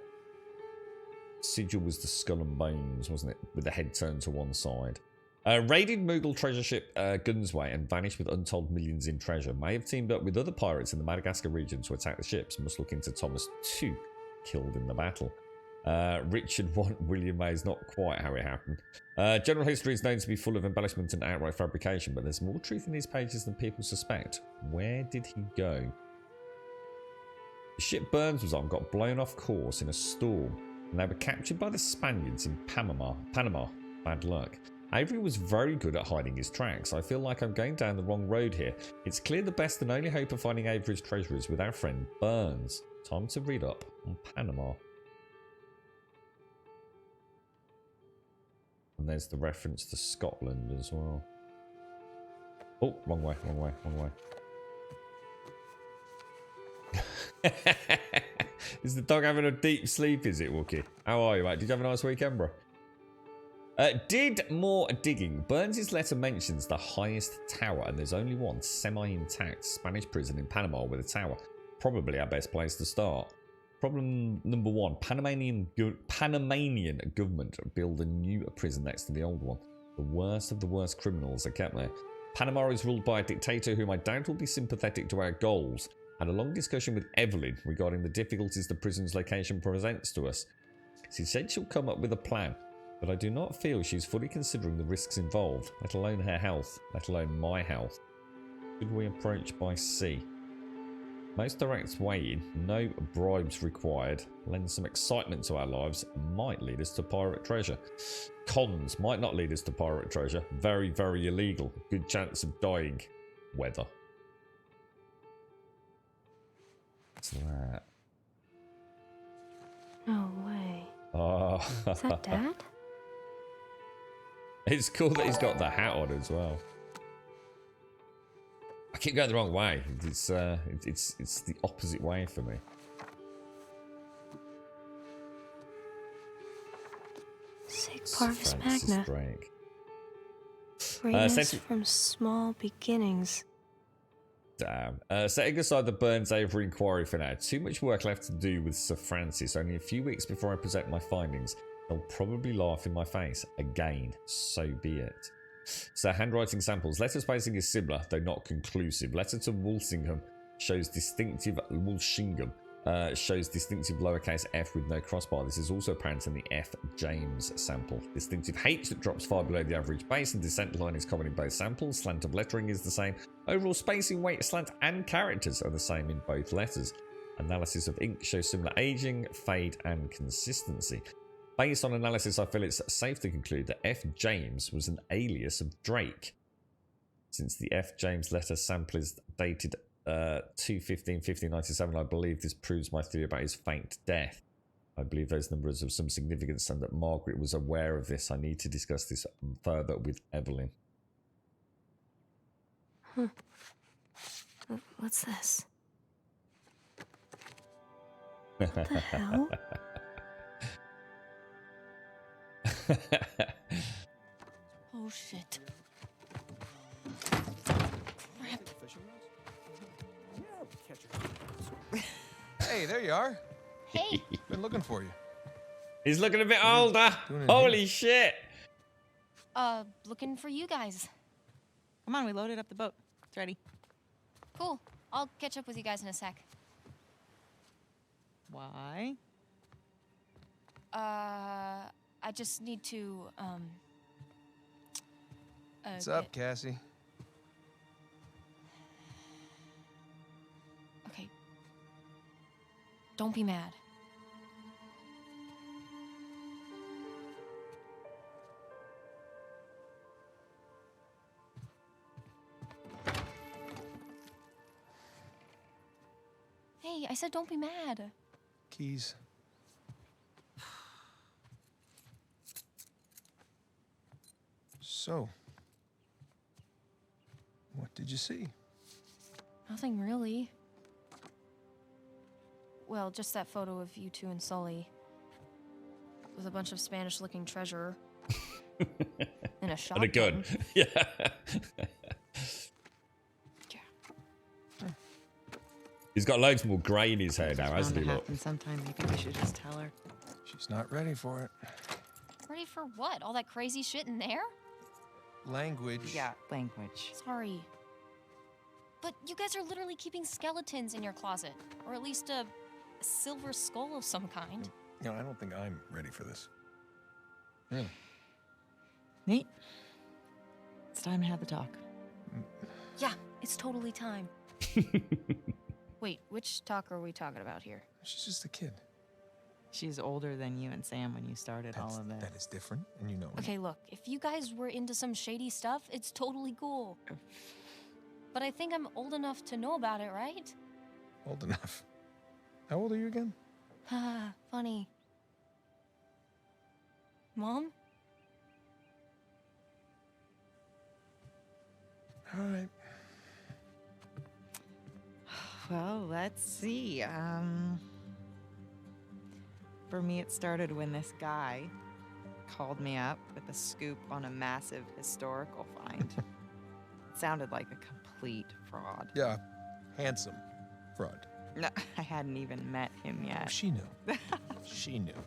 Sigil was the skull and bones, wasn't it? With the head turned to one side. Raided Mughal treasure ship Gunsway and vanished with untold millions in treasure. May have teamed up with other pirates in the Madagascar region to attack the ships. Must look into Thomas II, killed in the battle. Richard 1, William May is not quite how it happened. General History is known to be full of embellishment and outright fabrication, but there's more truth in these pages than people suspect. Where did he go? The ship Burns was on got blown off course in a storm, and they were captured by the Spaniards in Panama. Bad luck. Avery was very good at hiding his tracks. I feel like I'm going down the wrong road here. It's clear the best and only hope of finding Avery's treasure is with our friend Burns. Time to read up on Panama. And there's the reference to Scotland as well. Oh, wrong way. Is the dog having a deep sleep, is it, Wookie? How are you, mate? Did you have a nice weekend, bro? Did more digging. Burns' letter mentions the highest tower, and there's only one semi-intact Spanish prison in Panama with a tower. Probably our best place to start. Problem number one, Panamanian government build a new prison next to the old one. The worst of the worst criminals are kept there. Panama is ruled by a dictator whom I doubt will be sympathetic to our goals. Had a long discussion with Evelyn regarding the difficulties the prison's location presents to us. She said she'll come up with a plan, but I do not feel she's fully considering the risks involved, let alone her health, let alone my health. Should we approach by sea? Most direct way in, no bribes required, lend some excitement to our lives, might lead us to pirate treasure. Cons, might not lead us to pirate treasure, very, very illegal, good chance of dying. Weather. What's that? No way. Oh. Is that Dad? It's cool that he's got the hat on as well. I keep going the wrong way. It's the opposite way for me. Sig Parvis Francis Magna. Drake. Greatness from small beginnings. Damn. Setting aside the Burns Avery inquiry for now, too much work left to do with Sir Francis. Only a few weeks before I present my findings. They'll probably laugh in my face. Again, so be it. So, handwriting samples. Letter spacing is similar, though not conclusive. Letter to Walsingham shows distinctive shows distinctive lowercase f with no crossbar. This is also apparent in the F. James sample. Distinctive H that drops far below the average base, and descent line is common in both samples. Slant of lettering is the same. Overall spacing, weight, slant, and characters are the same in both letters. Analysis of ink shows similar aging, fade, and consistency. Based on analysis, I feel it's safe to conclude that F. James was an alias of Drake. Since the F. James letter sample is dated 2/15/1597, I believe this proves my theory about his faked death. I believe those numbers have some significance and that Margaret was aware of this. I need to discuss this further with Evelyn. Huh. What's this? What the hell? Oh shit. Crap. Hey, there you are. Hey. Been looking for you. He's looking a bit older. Holy shit. Looking for you guys. Come on, we loaded up the boat. It's ready. Cool. I'll catch up with you guys in a sec. Why? I just need to, What's up, Cassie? Okay. Don't be mad. Hey, I said don't be mad. Keys. So, what did you see? Nothing really. Well, just that photo of you two and Sully. With a bunch of Spanish-looking treasure. In a shotgun. And a gun. Yeah. He's got loads more grey in his hair now, hasn't he? Look. Sometime maybe we should just tell her. She's not ready for it. Ready for what? All that crazy shit in there? Language. Yeah, language. Sorry. But you guys are literally keeping skeletons in your closet. Or at least a silver skull of some kind. You know, I don't think I'm ready for this. Really? Nate, it's time to have the talk. Yeah, it's totally time. Wait, which talk are we talking about here? She's just a kid. She's older than you and Sam when you started all of this. That is different, and you know it. Okay, look, if you guys were into some shady stuff, it's totally cool. But I think I'm old enough to know about it, right? Old enough. How old are you again? Haha, funny. Mom? All right. Well, let's see. For me, it started when this guy called me up with a scoop on a massive historical find. It sounded like a complete fraud. Yeah, handsome fraud. No, I hadn't even met him yet. Oh, she knew. She knew.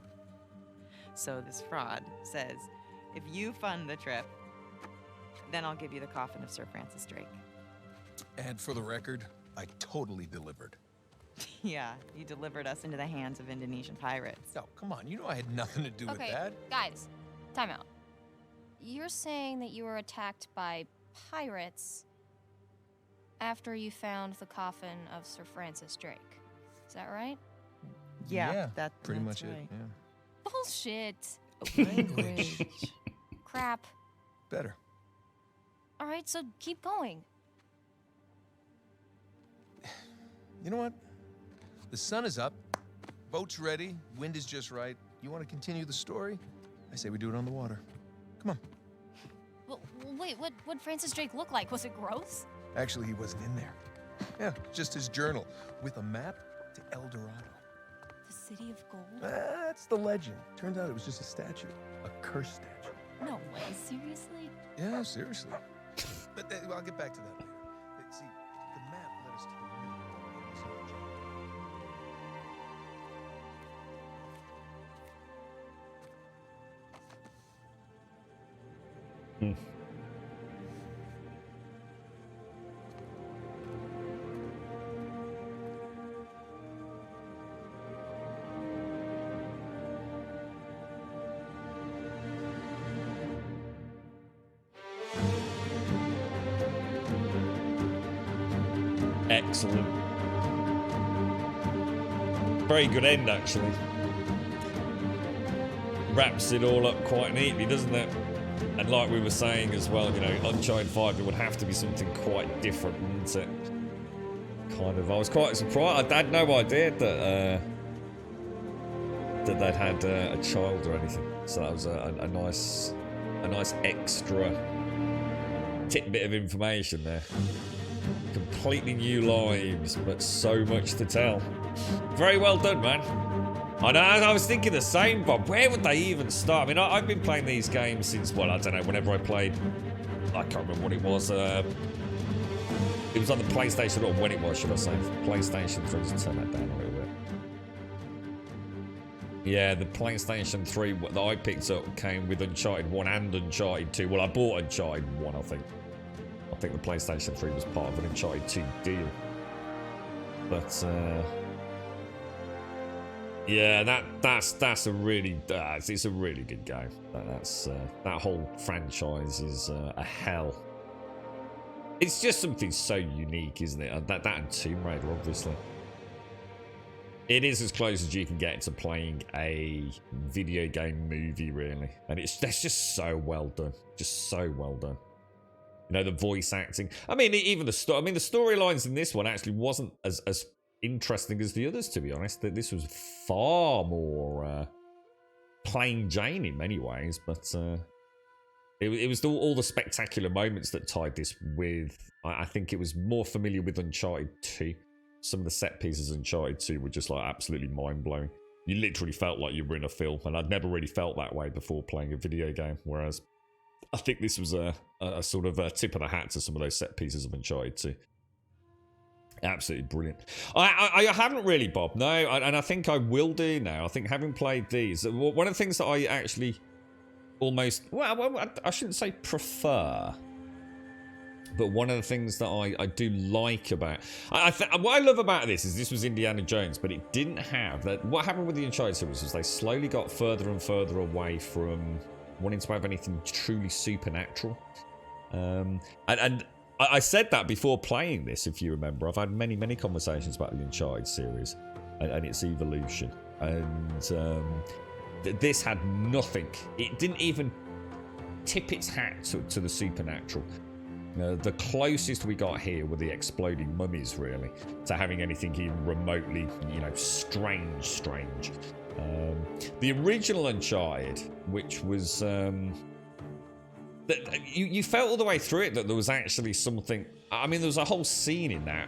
So this fraud says, if you fund the trip, then I'll give you the coffin of Sir Francis Drake. And for the record, I totally delivered. Yeah, he delivered us into the hands of Indonesian pirates. No, come on. You know I had nothing to do with Okay, that. guys, time out. You're saying that you were attacked by pirates after you found the coffin of Sir Francis Drake. Is that right? Yeah, pretty that's much it. right. Yeah. Bullshit. Language. Crap. Better. All right, so keep going. You know what? The sun is up. Boat's ready. Wind is just right. You want to continue the story? I say we do it on the water. Come on. Well, wait, what'd Francis Drake look like? Was it gross? Actually, he wasn't in there. Yeah, just his journal with a map to El Dorado. The City of Gold? That's the legend. Turns out it was just a statue. A cursed statue. No way, seriously? Yeah, seriously. But I'll get back to that later. See, the map led us to the Excellent. Very good end, actually. Wraps it all up quite neatly, doesn't it? And like we were saying as well, you know, Uncharted 5, it would have to be something quite different, wouldn't it? Kind of. I was quite surprised. I had no idea that that they'd had a child or anything. So that was a nice extra tidbit of information there. Completely new lives, but so much to tell. Very well done, man. I know, I was thinking the same, Bob. Where would they even start? I mean, I've been playing these games since, well, I don't know, whenever I played, I can't remember what it was. It was on the PlayStation, or when it was, should I say. PlayStation 3, just turn that down a little bit. Yeah, the PlayStation 3 that I picked up came with Uncharted 1 and Uncharted 2. Well, I bought Uncharted 1, I think. I think the PlayStation 3 was part of an Uncharted 2 deal. But, yeah, that's a really it's a really good game. That whole franchise is a hell. It's just something so unique, isn't it? That and Tomb Raider, obviously. It is as close as you can get to playing a video game movie, really, and that's just so well done, just so well done. You know, the voice acting. I mean, even the storylines in this one actually wasn't as interesting as the others, to be honest. That this was far more plain Jane in many ways, but it was all the spectacular moments that tied this with. I think it was more familiar with Uncharted 2. Some of the set pieces in Uncharted 2 were just like absolutely mind blowing. You literally felt like you were in a film, and I'd never really felt that way before playing a video game. Whereas I think this was a sort of a tip of the hat to some of those set pieces of Uncharted 2. Absolutely brilliant. I haven't really, Bob, no, and I think I will do now. I think having played these, one of the things that I actually almost, well, I shouldn't say prefer, but one of the things that I do like about, what I love about this was Indiana Jones, but it didn't have that. What happened with the Uncharted series was they slowly got further and further away from wanting to have anything truly supernatural. And I said that before playing this, if you remember. I've had many conversations about the Uncharted series and its evolution. And this had nothing. It didn't even tip its hat to the supernatural. The closest we got here were the exploding mummies, really, to having anything even remotely, you know, strange. The original Uncharted, which was... you felt all the way through it that there was actually something. I mean, there was a whole scene in that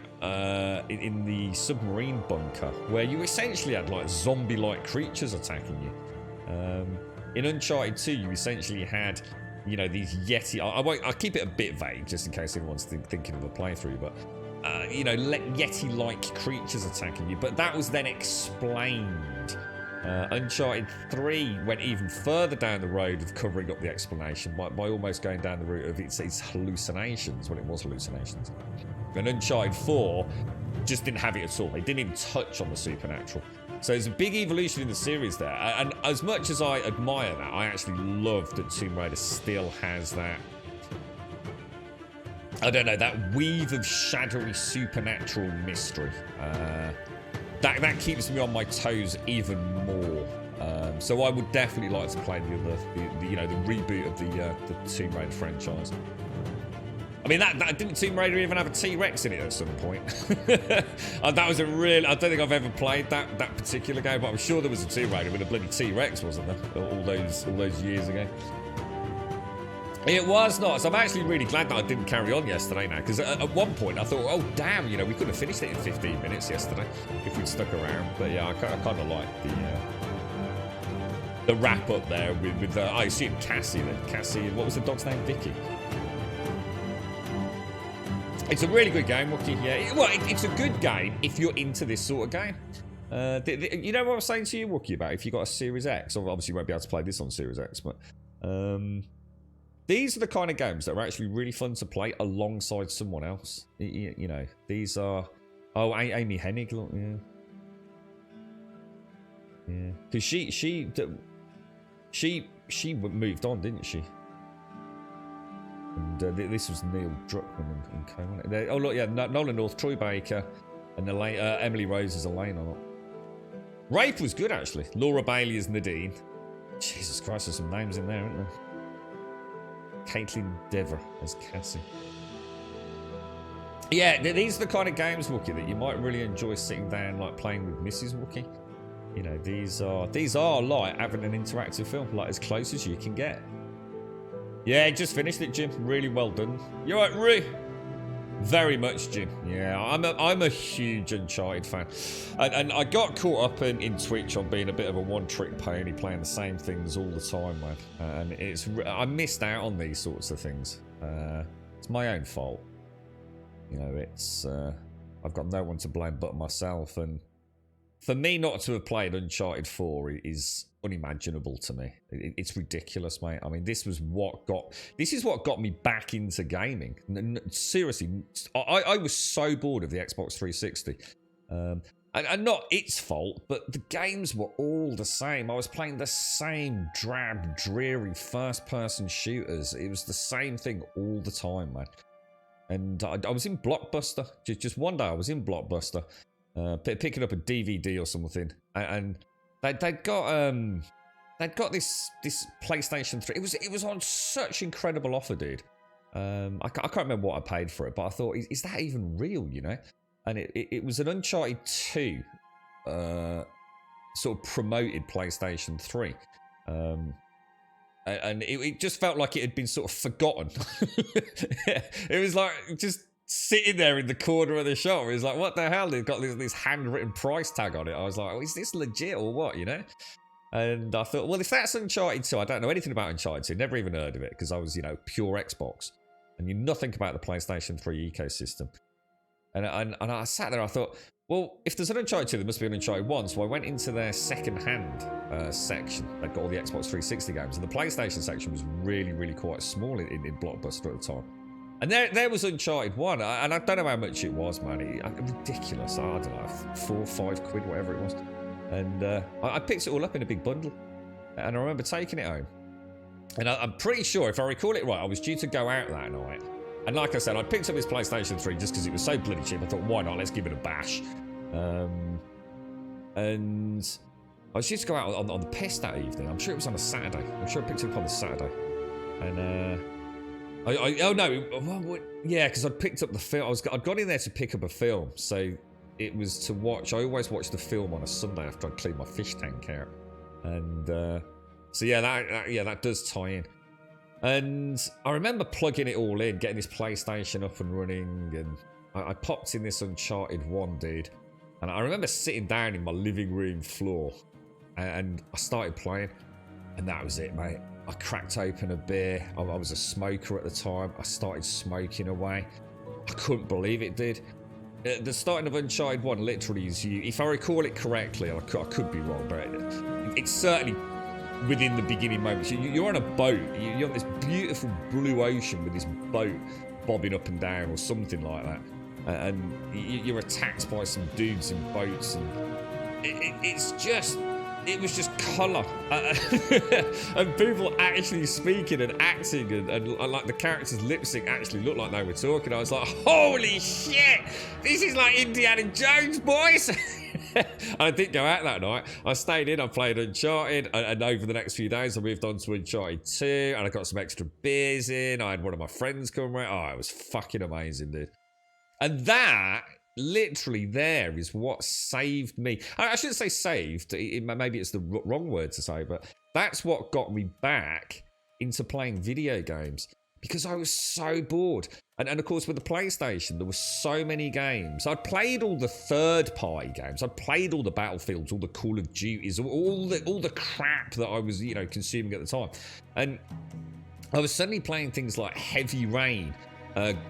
in the submarine bunker where you essentially had like zombie-like creatures attacking you. In Uncharted 2, you essentially had, you know, these Yeti. I'll keep it a bit vague just in case anyone's thinking of a playthrough, but you know, Yeti-like creatures attacking you. But that was then explained. Uncharted 3 went even further down the road of covering up the explanation by almost going down the route of its hallucinations, when it was hallucinations. And Uncharted 4 just didn't have it at all. They didn't even touch on the supernatural. So there's a big evolution in the series there. And as much as I admire that, I actually love that Tomb Raider still has that, I don't know, that weave of shadowy supernatural mystery. That keeps me on my toes even more. So I would definitely like to play the reboot of the Tomb Raider franchise. I mean, that didn't Tomb Raider even have a T-Rex in it at some point? That was a real. I don't think I've ever played that particular game, but I'm sure there was a Tomb Raider with a bloody T-Rex, wasn't there? All those years ago. It was not. So I'm actually really glad that I didn't carry on yesterday now, because at one point I thought, oh damn, you know, we could have finished it in 15 minutes yesterday if we'd stuck around. But yeah, I kind of like the wrap up there with I assume Cassie. What was the dog's name? Vicky. It's a really good game, Wookie. Yeah, well, it's a good game if you're into this sort of game. You know what I was saying to you, Wookie, about if you got a Series X? Obviously, you won't be able to play this on Series X, but these are the kind of games that are actually really fun to play alongside someone else. You know, these are. Oh, Amy Hennig, look, yeah, because she moved on, didn't she? And this was Neil Druckmann and co. Oh look, yeah, Nolan North, Troy Baker, and Emily Rose as Elaine on it. Rafe was good actually. Laura Bailey as Nadine. Jesus Christ, there's some names in there, aren't there? Caitlin Dever as Cassie. Yeah, these are the kind of games, Wookie, that you might really enjoy sitting down like playing with Mrs. Wookie. You know, these are like having an interactive film, like as close as you can get. Yeah, just finished it, Jim. Really well done. You're right, Rue. Very much, Jim. Yeah, I'm a huge Uncharted fan, and I got caught up in Twitch on being a bit of a one-trick pony, playing the same things all the time, man. And I missed out on these sorts of things. It's my own fault. You know, it's I've got no one to blame but myself, and for me not to have played Uncharted 4 is unimaginable to me. It's ridiculous, mate. I mean, this is what got me back into gaming. Seriously, I was so bored of the Xbox 360. And not its fault, but the games were all the same. I was playing the same drab, dreary first-person shooters. It was the same thing all the time, man. And I was in Blockbuster. Just one day I was in Blockbuster, picking up a DVD or something, and they'd got this PlayStation 3. It was on such incredible offer, dude. I can't remember what I paid for it, but I thought, is that even real? You know? And it was an Uncharted 2 sort of promoted PlayStation 3. And it just felt like it had been sort of forgotten. It was like just sitting there in the corner of the shop. It was like, what the hell? They've got this handwritten price tag on it. I was like, oh, is this legit or what, you know? And I thought, well, if that's Uncharted 2, I don't know anything about Uncharted 2. Never even heard of it because I was, you know, pure Xbox. And knew nothing about the PlayStation 3 ecosystem. And I sat there, I thought, well, if there's an Uncharted 2, there must be an Uncharted 1. So I went into their second-hand section. They've got all the Xbox 360 games. And the PlayStation section was really, really quite small in Blockbuster at the time. And there was Uncharted 1. And I don't know how much it was, man. Ridiculous. I don't know, 4 or 5 quid, whatever it was. And I picked it all up in a big bundle. And I remember taking it home. And I'm pretty sure, if I recall it right, I was due to go out that night. And like I said, I picked up this PlayStation 3 just because it was so bloody cheap. I thought, why not? Let's give it a bash. And I was due to go out on the piss that evening. I'm sure it was on a Saturday. I'm sure I picked it up on the Saturday. And yeah, because I'd picked up the film. I'd got in there to pick up a film. So it was to watch. I always watch the film on a Sunday after I'd clean my fish tank out. And so yeah, that does tie in. And I remember plugging it all in, getting this PlayStation up and running, and I popped in this Uncharted 1, dude. And I remember sitting down in my living room floor, and I started playing, and that was it, mate. I cracked open a beer. I was a smoker at the time. I started smoking away. I couldn't believe it, dude. The starting of Uncharted 1 literally is you, if I recall it correctly, I could be wrong, but it's certainly within the beginning moments. You're on a boat. You're on this beautiful blue ocean with this boat bobbing up and down or something like that. and you're attacked by some dudes in boats, and it was just colour, and people actually speaking and acting, and like the characters' lip sync actually looked like they were talking. I was like, holy shit, this is like Indiana Jones, boys. I didn't go out that night. I stayed in, I played Uncharted, and over the next few days I moved on to Uncharted 2, and I got some extra beers in. I had one of my friends come around. Oh, it was fucking amazing, dude. And that, literally there, is what saved me. I shouldn't say saved, maybe it's the wrong word to say, but that's what got me back into playing video games, because I was so bored. And of course, with the PlayStation, there were so many games. I'd played all the third-party games. I'd played all the Battlefields, all the Call of Duties, all the crap that I was, consuming at the time. And I was suddenly playing things like Heavy Rain,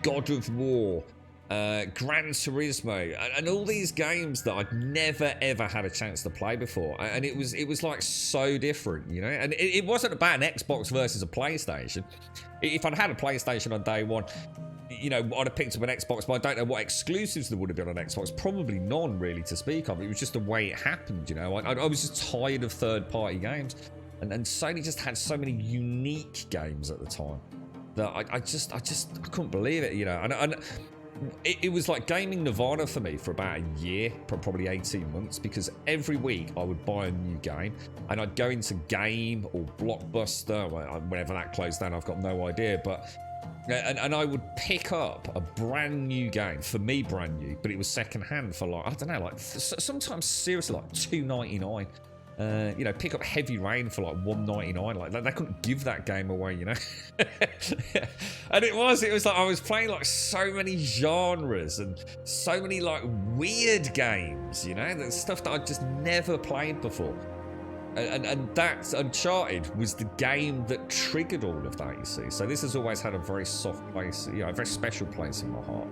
God of War, Gran Turismo, and all these games that I'd never ever had a chance to play before, and it was like so different, and it wasn't about an Xbox versus a PlayStation. If I'd had a PlayStation on day one, I'd have picked up an Xbox, but I don't know what exclusives there would have been on Xbox. Probably none really to speak of. It was just the way it happened, I was just tired of third-party games, and Sony just had so many unique games at the time that I couldn't believe it, and it was like gaming nirvana for me for about a year, probably 18 months, because every week I would buy a new game, and I'd go into Game or Blockbuster, whenever that closed down, I've got no idea, but and I would pick up a brand new game, for me brand new, but it was second hand for like, I don't know, like sometimes seriously like $2.99. Pick up Heavy Rain for like $1.99. Like they couldn't give that game away, And it was like I was playing like so many genres and so many like weird games, the stuff that I'd just never played before. And that Uncharted was the game that triggered all of that, you see. So this has always had a very soft place, a very special place in my heart.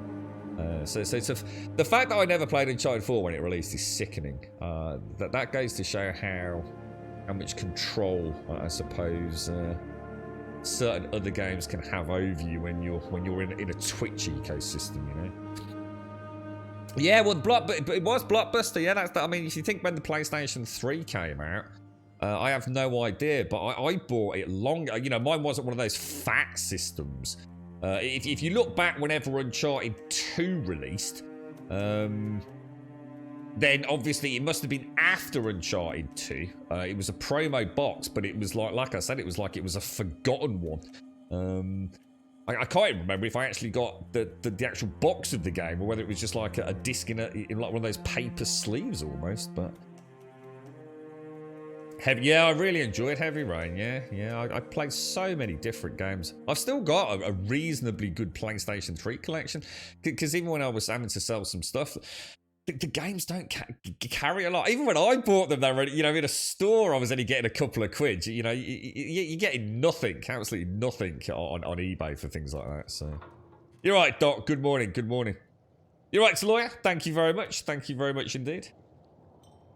So the fact that I never played Uncharted 4 when it released is sickening. That goes to show how much control, I suppose, certain other games can have over you when you're in a Twitch ecosystem, Yeah, well, but it was Blockbuster. Yeah, I mean, if you think when the PlayStation 3 came out, I have no idea, but I bought it longer. Mine wasn't one of those fat systems. If you look back whenever Uncharted 2 released, then obviously it must have been after Uncharted 2. It was a promo box, but it was like I said, it was a forgotten one. I can't even remember if I actually got the actual box of the game, or whether it was just like a disc in like one of those paper sleeves almost, but... Yeah, I really enjoyed Heavy Rain, yeah. I played so many different games. I've still got a reasonably good PlayStation 3 collection, because even when I was having to sell some stuff, the games don't carry a lot. Even when I bought them, they were, in a store, I was only getting a couple of quid. You're getting nothing, absolutely nothing on eBay for things like that, so... You're right, Doc, good morning. You're right, Lawyer, thank you very much indeed.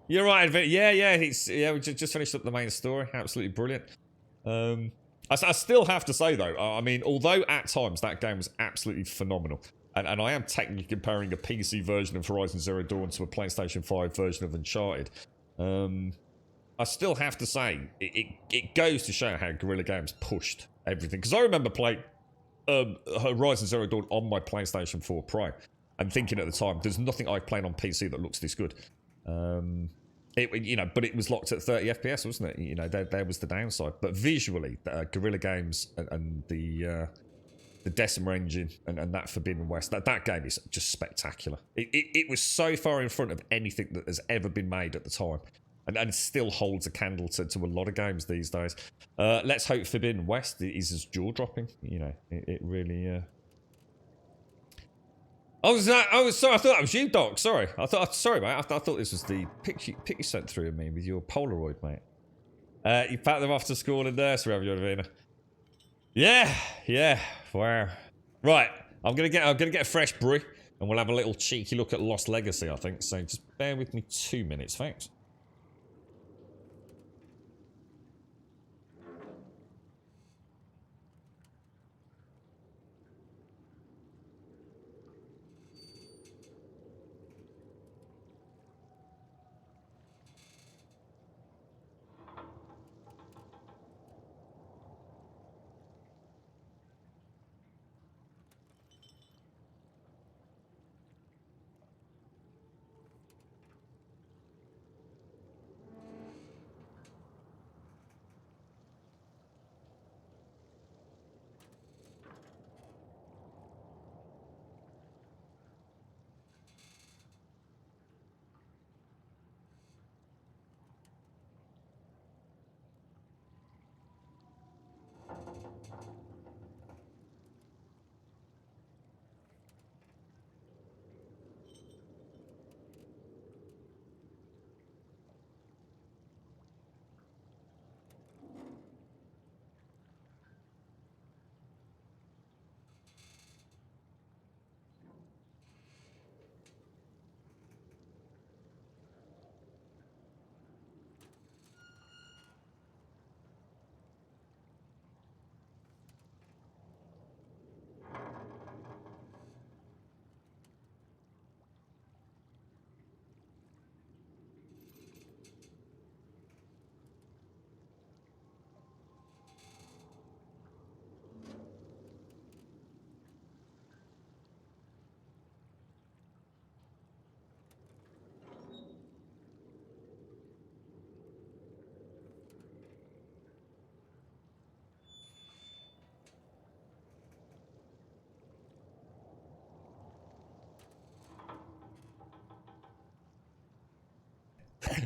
You're right, we just finished up the main story. Absolutely brilliant. I still have to say, though, I mean, although at times that game was absolutely phenomenal, and I am technically comparing a PC version of Horizon Zero Dawn to a PlayStation 5 version of Uncharted, I still have to say, it goes to show how Guerrilla Games pushed everything. Because I remember playing Horizon Zero Dawn on my PlayStation 4 Pro, and thinking at the time, there's nothing I've played on PC that looks this good. But it was locked at 30 FPS, wasn't it? There was the downside. But visually, Guerrilla Games and the Decima engine and that Forbidden West, that game is just spectacular. It was so far in front of anything that has ever been made at the time, and still holds a candle to a lot of games these days. Let's hope Forbidden West is as jaw-dropping. It really... Oh, sorry. I thought that was you, Doc. Sorry, sorry, mate. I thought this was the picture you sent through of me with your Polaroid, mate. You packed them off to school and nursery, have you, Ravina? Yeah. Wow. Right, I'm gonna get a fresh brew, and we'll have a little cheeky look at Lost Legacy, I think. So just bear with me 2 minutes, thanks.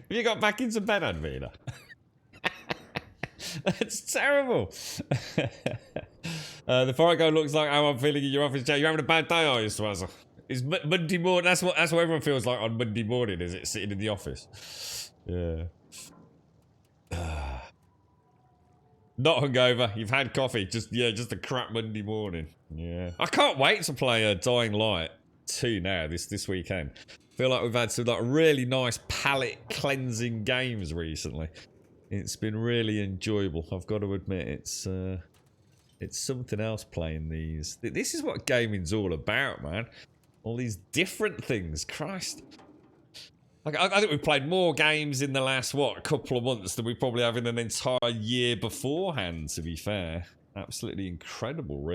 You got back into bed, Anvina. That's terrible. The forest guy looks like how I'm feeling in your office chair. You're having a bad day, are you, Swazzer? It's Monday morning. That's what everyone feels like on Monday morning, is it? Sitting in the office. Yeah. Not hungover. You've had coffee. Just a crap Monday morning. Yeah. I can't wait to play Dying Light 2 now this weekend. Feel like we've had some like really nice palate cleansing games recently. It's been really enjoyable. I've got to admit, it's something else playing these. This is what gaming's all about, man. All these different things. Christ. Like, I think we've played more games in the last, couple of months than we probably have in an entire year beforehand, to be fair. Absolutely incredible, really.